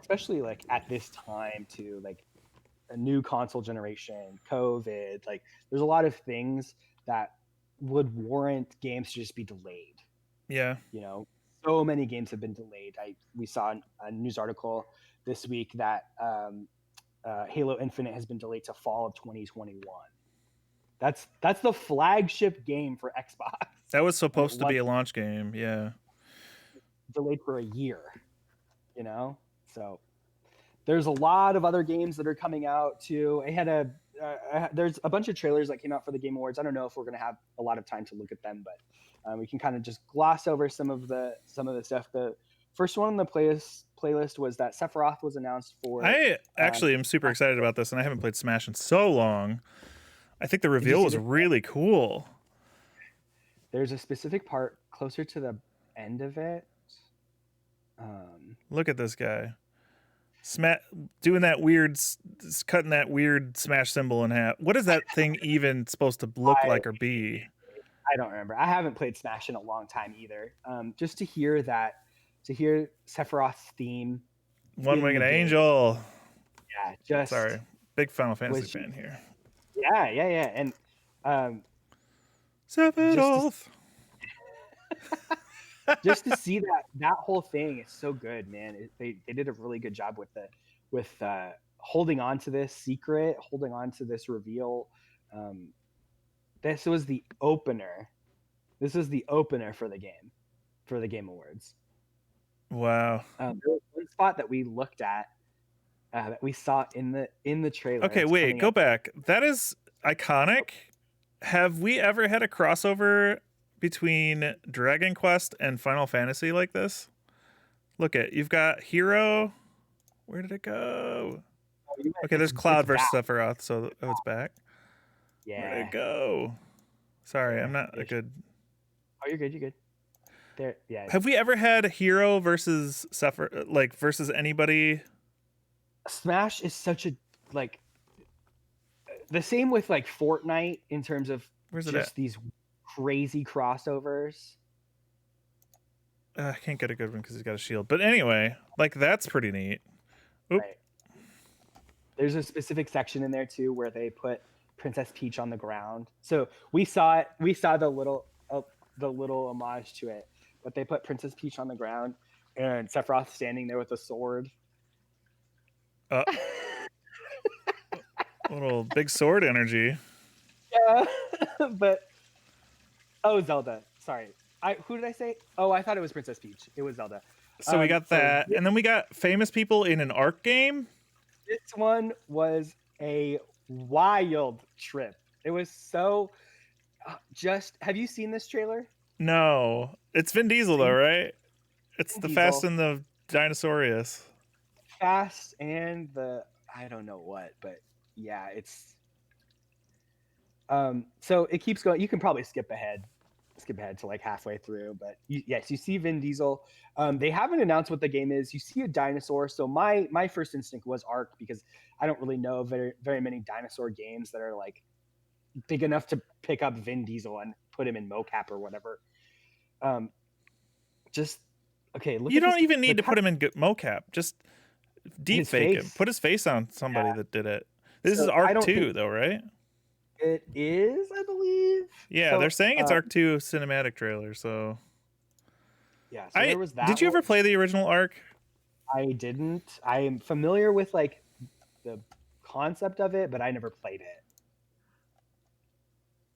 especially like at this time too, like a new console generation, COVID, like there's a lot of things that would warrant games to just be delayed. Yeah. So many games have been delayed. We saw a news article this week that Halo Infinite has been delayed to fall of 2021. That's the flagship game for Xbox. That was supposed to be a launch game. Yeah. Delayed for a year. So there's a lot of other games that are coming out too. There's a bunch of trailers that came out for the Game Awards. I don't know if we're going to have a lot of time to look at them, but we can kind of just gloss over some of the stuff. The first one on the playlist was that Sephiroth was announced for. I actually am super excited about this, and I haven't played Smash in so long. I think the reveal was really cool. There's a specific part closer to the end of it. Look at this guy. Doing that weird, cutting that weird Smash symbol in half. What is that thing even supposed to look like or be? I don't remember. I haven't played Smash in a long time either. Just to hear Sephiroth's theme. One-Winged Angel. Yeah, sorry. Big Final Fantasy fan here. Yeah. And Sephiroth. Just to see that whole thing is so good, man. They did a really good job with holding on to this secret, holding on to this reveal. This was the opener. This was the opener for the Game Awards. Wow. There was one spot that we looked at that we saw in the trailer. Okay, It's wait, coming go up. back. That is iconic. Have we ever had a crossover between Dragon Quest and Final Fantasy like this? Look at, you've got Hero. Where did it go? Oh, you Okay, there's it's Cloud versus back. Sephiroth, so it's back. Where did Yeah, it go? Sorry, I'm there. not a good. Oh, you're good. You're good. There. Yeah. Have we ever had Hero versus like versus anybody? Smash is such a like the same with like Fortnite in terms of Where's it at? just these crazy crossovers. I can't get a good one because he's got a shield. But anyway, like that's pretty neat. Oop. Right. There's a specific section in there too where they put Princess Peach on the ground. So we saw it. We saw the little homage to it, but they put Princess Peach on the ground and Sephiroth standing there with a sword. Uh, little big sword energy. Yeah, but Zelda. Sorry, who did I say? Oh, I thought it was Princess Peach. It was Zelda. So we got that, and then we got famous people in an Ark game. This one was a wild trip. It was so just. Have you seen this trailer? No, it's Vin Diesel though, right? It's Vin the Diesel. Fast and the Dinosaurius. Fast and the I don't know what, but yeah, it's so it keeps going. You can probably skip ahead to like halfway through, but yes, you see Vin Diesel. They haven't announced what the game is. You see a dinosaur. So my first instinct was Ark because I don't really know very many dinosaur games that are like big enough to pick up Vin Diesel and put him in mocap or whatever. Just okay. Look. You don't even need to put him in mocap. Just deep fake him. Put his face on somebody that did it. This is Ark 2 though, right? It is, I believe. Yeah, so, they're saying it's Ark 2 cinematic trailer, so yeah, so there was that. Did you ever play the original Ark? I didn't. I am familiar with like the concept of it, but I never played it.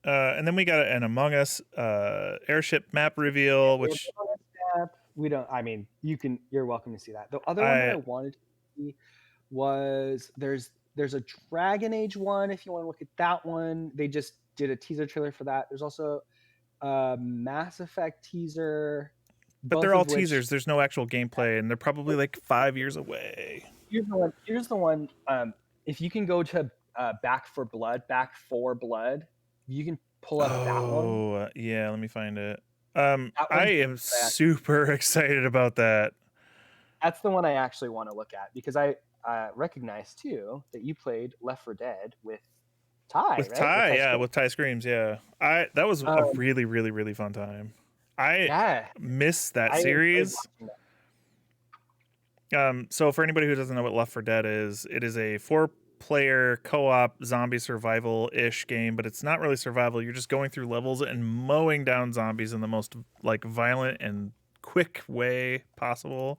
And then we got an Among Us airship map reveal, which we don't. I mean, you're welcome to see that. The other one that I wanted to see was there's a Dragon Age one. If you want to look at that one, they just did a teaser trailer for that. There's also a Mass Effect teaser. But they're all teasers. There's no actual gameplay, and they're probably like 5 years away. Here's the one. If you can go to Back 4 Blood, you can pull up that one. Oh, yeah. Let me find it. I am super excited about that. That's the one I actually want to look at because I recognize too that you played Left 4 Dead with Ty. With Ty, with Ty Screams, yeah. That was a really, really, really fun time. I miss that series. So for anybody who doesn't know what Left 4 Dead is, it is a 4-player co-op zombie survival-ish game, but it's not really survival. You're just going through levels and mowing down zombies in the most like violent and quick way possible.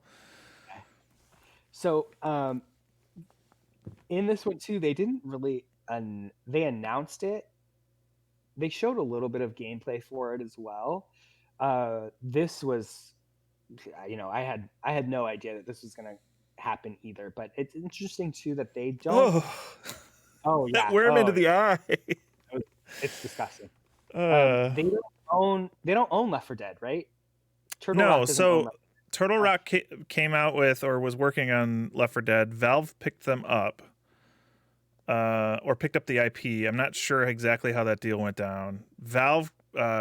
So in this one too, they didn't really they announced it. They showed a little bit of gameplay for it as well. This was, I had no idea that this was going to happen either. But it's interesting too that they don't. Oh yeah, that worm into the eye. It's disgusting. They don't own Left 4 Dead, right? Turtle Rock came out with or was working on Left 4 Dead. Valve picked them up, or picked up the IP. I'm not sure exactly how that deal went down. Valve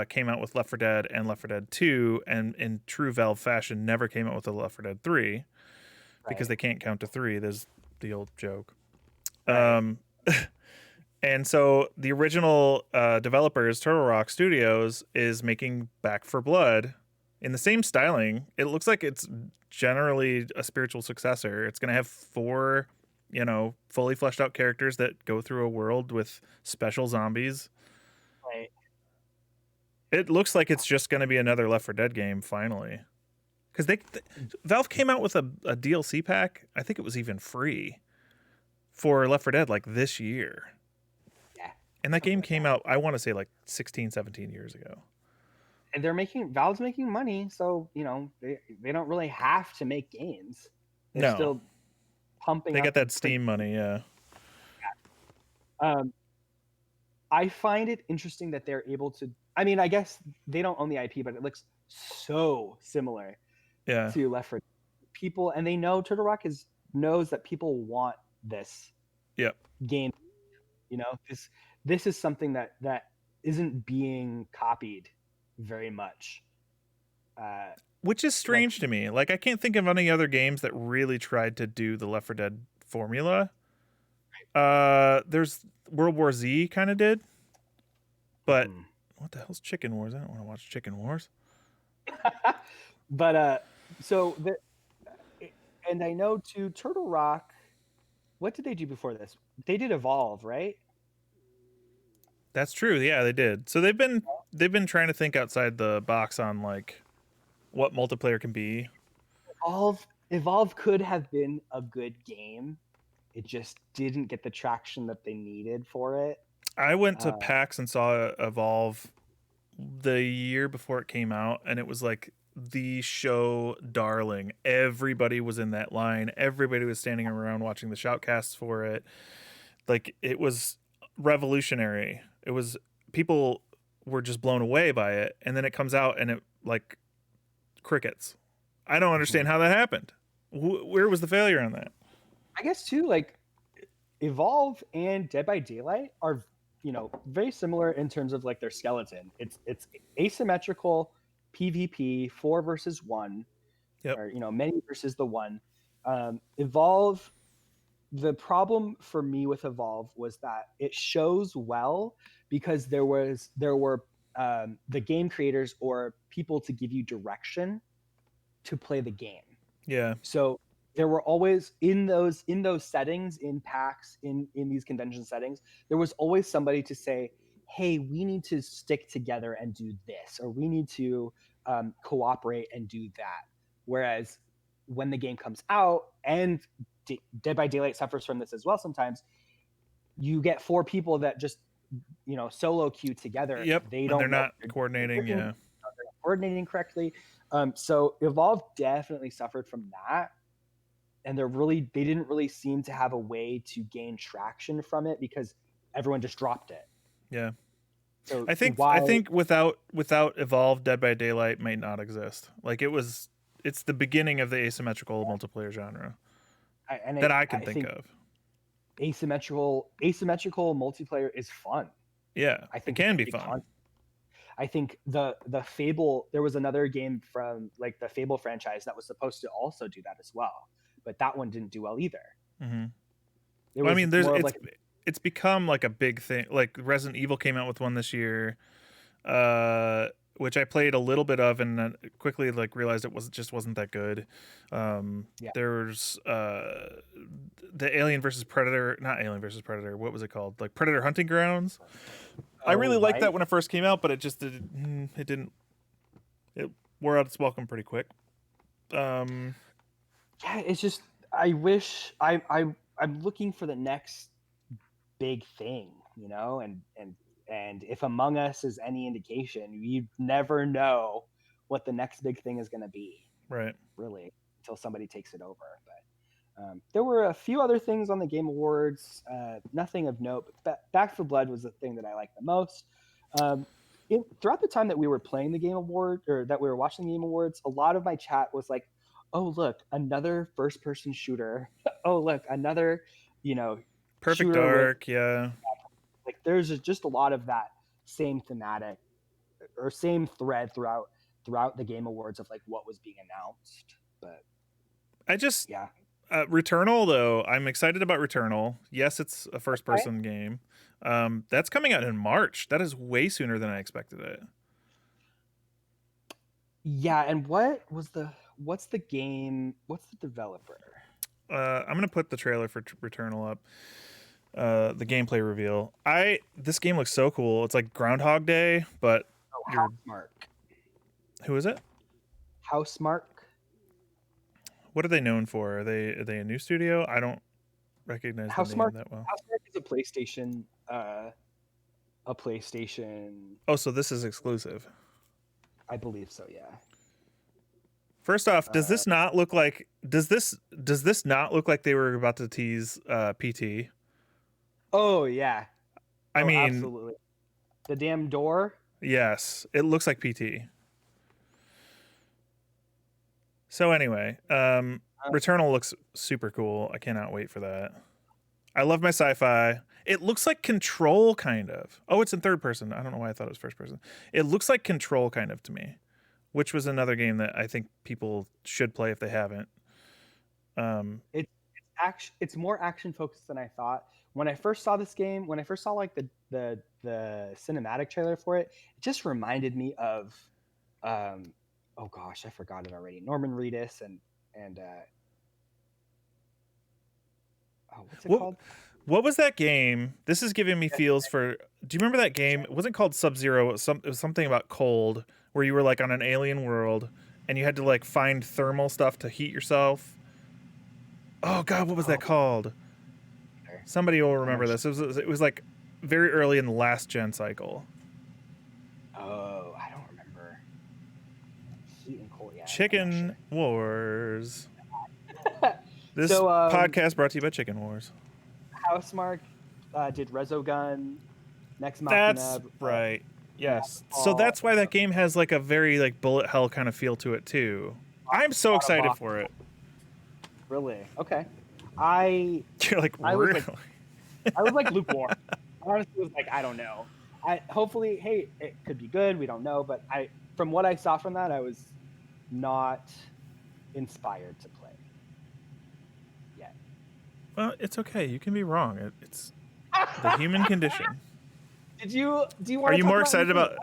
came out with Left 4 Dead and Left 4 Dead 2, and in true Valve fashion, never came out with a Left 4 Dead 3 because they can't count to 3. There's the old joke. Right. And so the original developers, Turtle Rock Studios, is making Back 4 Blood in the same styling. It looks like it's generally a spiritual successor. It's going to have 4, fully fleshed out characters that go through a world with special zombies. Right. It looks like it's just going to be another Left 4 Dead game finally. Because Valve came out with a DLC pack. I think it was even free for Left 4 Dead like this year. Yeah. And that game came out, I want to say like 16, 17 years ago. Valve's making money, so they don't really have to make games. They're No, still pumping they out get the that print. Steam money. Yeah. Um, I find it interesting that they're able to. I mean, I guess they don't own the IP, but it looks so similar Yeah. to Left 4 Dead. People, and they know Turtle Rock knows that people want this Yep. game. This is something that isn't being copied very much. Which is strange to me. Like, I can't think of any other games that really tried to do the Left 4 Dead formula. There's World War Z kind of did, but what the hell's Chicken Wars? I don't want to watch Chicken Wars. But and I know too, Turtle Rock. What did they do before this? They did Evolve, right? That's true. Yeah, they did. So they've been trying to think outside the box on like what multiplayer can be. Evolve could have been a good game. It just didn't get the traction that they needed for it. I went to PAX and saw Evolve the year before it came out, and it was like the show darling. Everybody was in that line. Everybody was standing around watching the shoutcasts for it. Like, it was revolutionary. It was, people were just blown away by it, and then it comes out and it like crickets. I don't understand how that happened. Where was the failure on that? I guess too, like Evolve and Dead by Daylight are very similar in terms of like their skeleton. It's asymmetrical PvP, 4 versus 1. Yep. Or many versus the one. Evolve, the problem for me with Evolve was that it shows well because there were the game creators or people to give you direction to play the game. Yeah. So there were always in those settings, in PAX, in these convention settings, there was always somebody to say, hey, we need to stick together and do this, or we need to cooperate and do that. Whereas when the game comes out, and Dead by Daylight suffers from this as well sometimes, you get 4 people that just solo queue together. Yep. They're not coordinating. Yeah. They're coordinating correctly. So Evolve definitely suffered from that. And they didn't really seem to have a way to gain traction from it because everyone just dropped it. Yeah. So I think without Evolve, Dead by Daylight might not exist. Like, it's the beginning of the asymmetrical multiplayer genre that I can think of. Asymmetrical multiplayer is fun. Yeah, I think it can be fun. I think the Fable, there was another game from like the Fable franchise that was supposed to also do that as well, but that one didn't do well either. Mm-hmm. I mean, it's become like a big thing. Like Resident Evil came out with one this year, which I played a little bit of and then quickly like realized it wasn't that good. There's the Alien versus Predator, not Alien versus Predator. What was it called? Like Predator Hunting Grounds. I really liked that when it first came out, but it wore out its welcome pretty quick. Yeah, it's just I wish I'm looking for the next big thing, and if Among Us is any indication, you never know what the next big thing is going to be. Right. Really, until somebody takes it over. But there were a few other things on the Game Awards, nothing of note. But Back 4 Blood was the thing that I liked the most. Throughout the time that we were playing the Game Award, or that we were watching the Game Awards, a lot of my chat was like, "Oh, look, another first-person shooter. Oh, look, another, Perfect Dark." Yeah. Like there's just a lot of that same thematic or same thread throughout the Game Awards of like what was being announced. But Returnal, though, I'm excited about Returnal. Yes, it's a first-person game. That's coming out in March. That is way sooner than I expected it. Yeah, and what's the game? What's the developer? I'm gonna put the trailer for Returnal up. The gameplay reveal. This game looks so cool. It's like Groundhog Day, but Housemarque. Who is it? Housemarque. What are they known for? Are they a new studio? I don't recognize the name that well. Housemarque is a PlayStation. Oh, so this is exclusive. I believe so. Yeah. First off, does this not look like does this not look like they were about to tease PT? Oh yeah. I Oh, mean, absolutely. The damn door. yes, it looks like PT. So anyway, Returnal looks super cool. I cannot wait for that. I love my sci-fi. It looks like Control kind of. Oh, it's in third person. I don't know why I thought it was first person. It looks like Control kind of to me, which was another game that I think people should play if they haven't. It's more action focused than I thought. When I first saw this game, when I first saw like the cinematic trailer for it, it just reminded me of oh gosh, I forgot it already. Norman Reedus and oh, what's it called? What was that game? This is giving me feels for. Do you remember that game? It wasn't called Sub-Zero. It was something about cold, where you were like on an alien world and you had to like find thermal stuff to heat yourself. Oh God, what was that called? Somebody will remember this. It was like very early in the last gen cycle. Oh, I don't remember. Heat and cold. Yeah, Chicken Wars. This So, podcast brought to you by Chicken Wars. Housemarque did Resogun, Next Machina. That's right. Yes. So that's why that game has like a very like bullet hell kind of feel to it too. I'm so excited for it. Really? Okay. You're like, really? I was like lukewarm. I honestly was like, I don't know. Hopefully, hey, it could be good. We don't know, but from what I saw from that, I was not inspired to play yet. Well, it's okay. You can be wrong. It's the human condition. Do you want? Are you more excited about?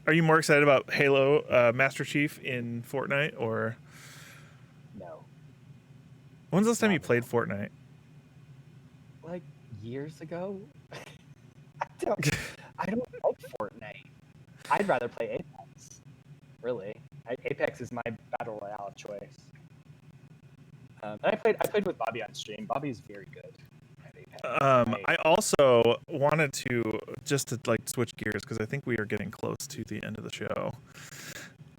Are you more excited about Halo Master Chief in Fortnite or? No. When's the last time you played Fortnite? Like years ago. I don't like Fortnite. I'd rather play Apex. Really, Apex is my battle royale of choice. I played with Bobby on stream. Bobby's very good at Apex. I also wanted to just to like switch gears because I think we are getting close to the end of the show.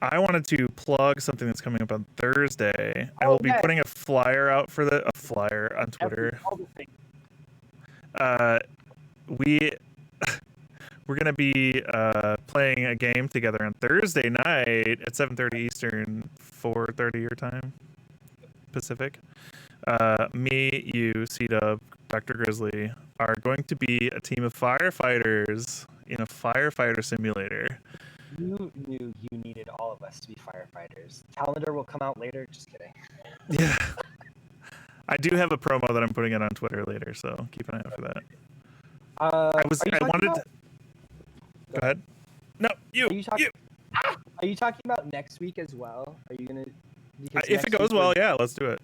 I wanted to plug something that's coming up on Thursday. I will be putting a flyer out for a flyer on Twitter. We're gonna be playing a game together on Thursday night at 7:30 Eastern, 4:30 your time, Pacific. Me, you, C-Dub, Dr. Grizzly are going to be a team of firefighters in a firefighter simulator. You knew you needed all of us to be firefighters. Calendar will come out later. Just kidding. Yeah. I do have a promo that I'm putting it on Twitter later, so keep an eye out for that. I wanted to... Go ahead. No, you. Are you talking about next week as well? Are you gonna? If it goes well, yeah, let's do it.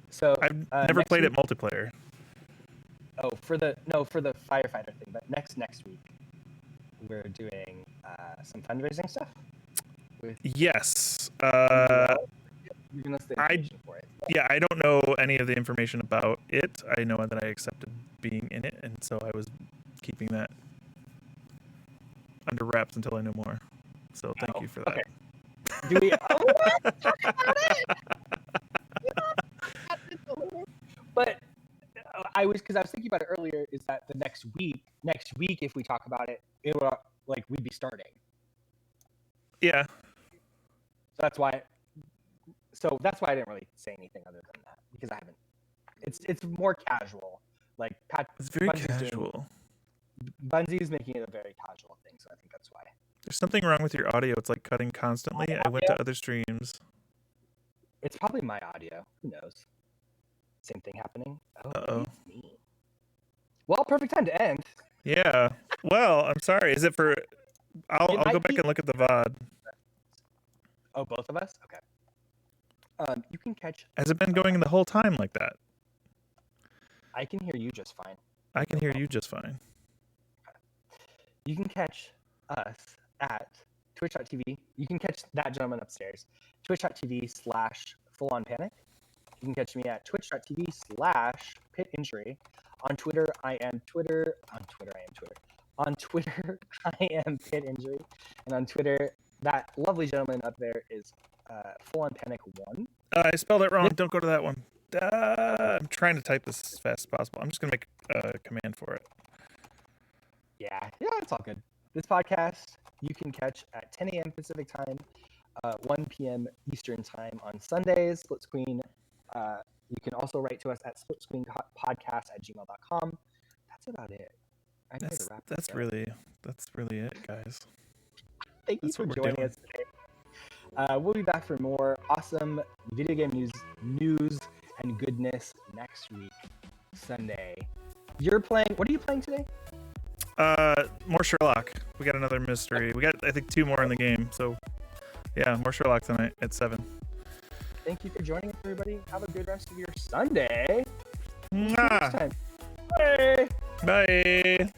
So I've never played it multiplayer. Oh, for the firefighter thing, but next week we're doing some fundraising stuff. Yes. You're gonna stay for it. Yeah, I don't know any of the information about it. I know that I accepted being in it, and so I was keeping that under wraps until I know more. So thank you for that. Okay. Do we? Talk about it. But I was thinking about it earlier. Is that the next week, if we talk about it, it would we'd be starting. Yeah. So that's why I didn't really say anything other than that because I haven't. It's more casual. It's very casual. Bunzy's making it a very casual thing, so I think that's why. There's something wrong with your audio. It's like cutting constantly. I went to other streams. It's probably my audio. Who knows? Same thing happening. Oh, it's me. Well, perfect time to end. Yeah. Well, I'm sorry. Is it for... I'll go back and look at the VOD. Oh, both of us? Okay. You can catch... Has it been going the whole time like that? I can hear you just fine. I can hear you just fine. You can catch us at twitch.tv. You can catch that gentleman upstairs. Twitch.tv/fullontpanic. You can catch me at twitch.tv/pitinjury. On Twitter, I am Twitter. On Twitter, I am pitinjury. And on Twitter, that lovely gentleman up there is Full On Panic 1. I spelled it wrong. Don't go to that one. I'm trying to type this as fast as possible. I'm just going to make a command for it. Yeah, it's all good. This podcast you can catch at 10 a.m. Pacific time, 1 p.m. Eastern time on Sundays. SplitsQueen. You can also write to us at splitsqueenpodcast@gmail.com. That's about it. That's really it, guys. Thank you for joining us today. We'll be back for more awesome video game news and goodness next week, Sunday. What are you playing today? More Sherlock. We got another mystery. We got, I think, 2 more in the game. So, yeah, more Sherlock tonight at 7. Thank you for joining us, everybody. Have a good rest of your Sunday. Mwah. Bye. Bye.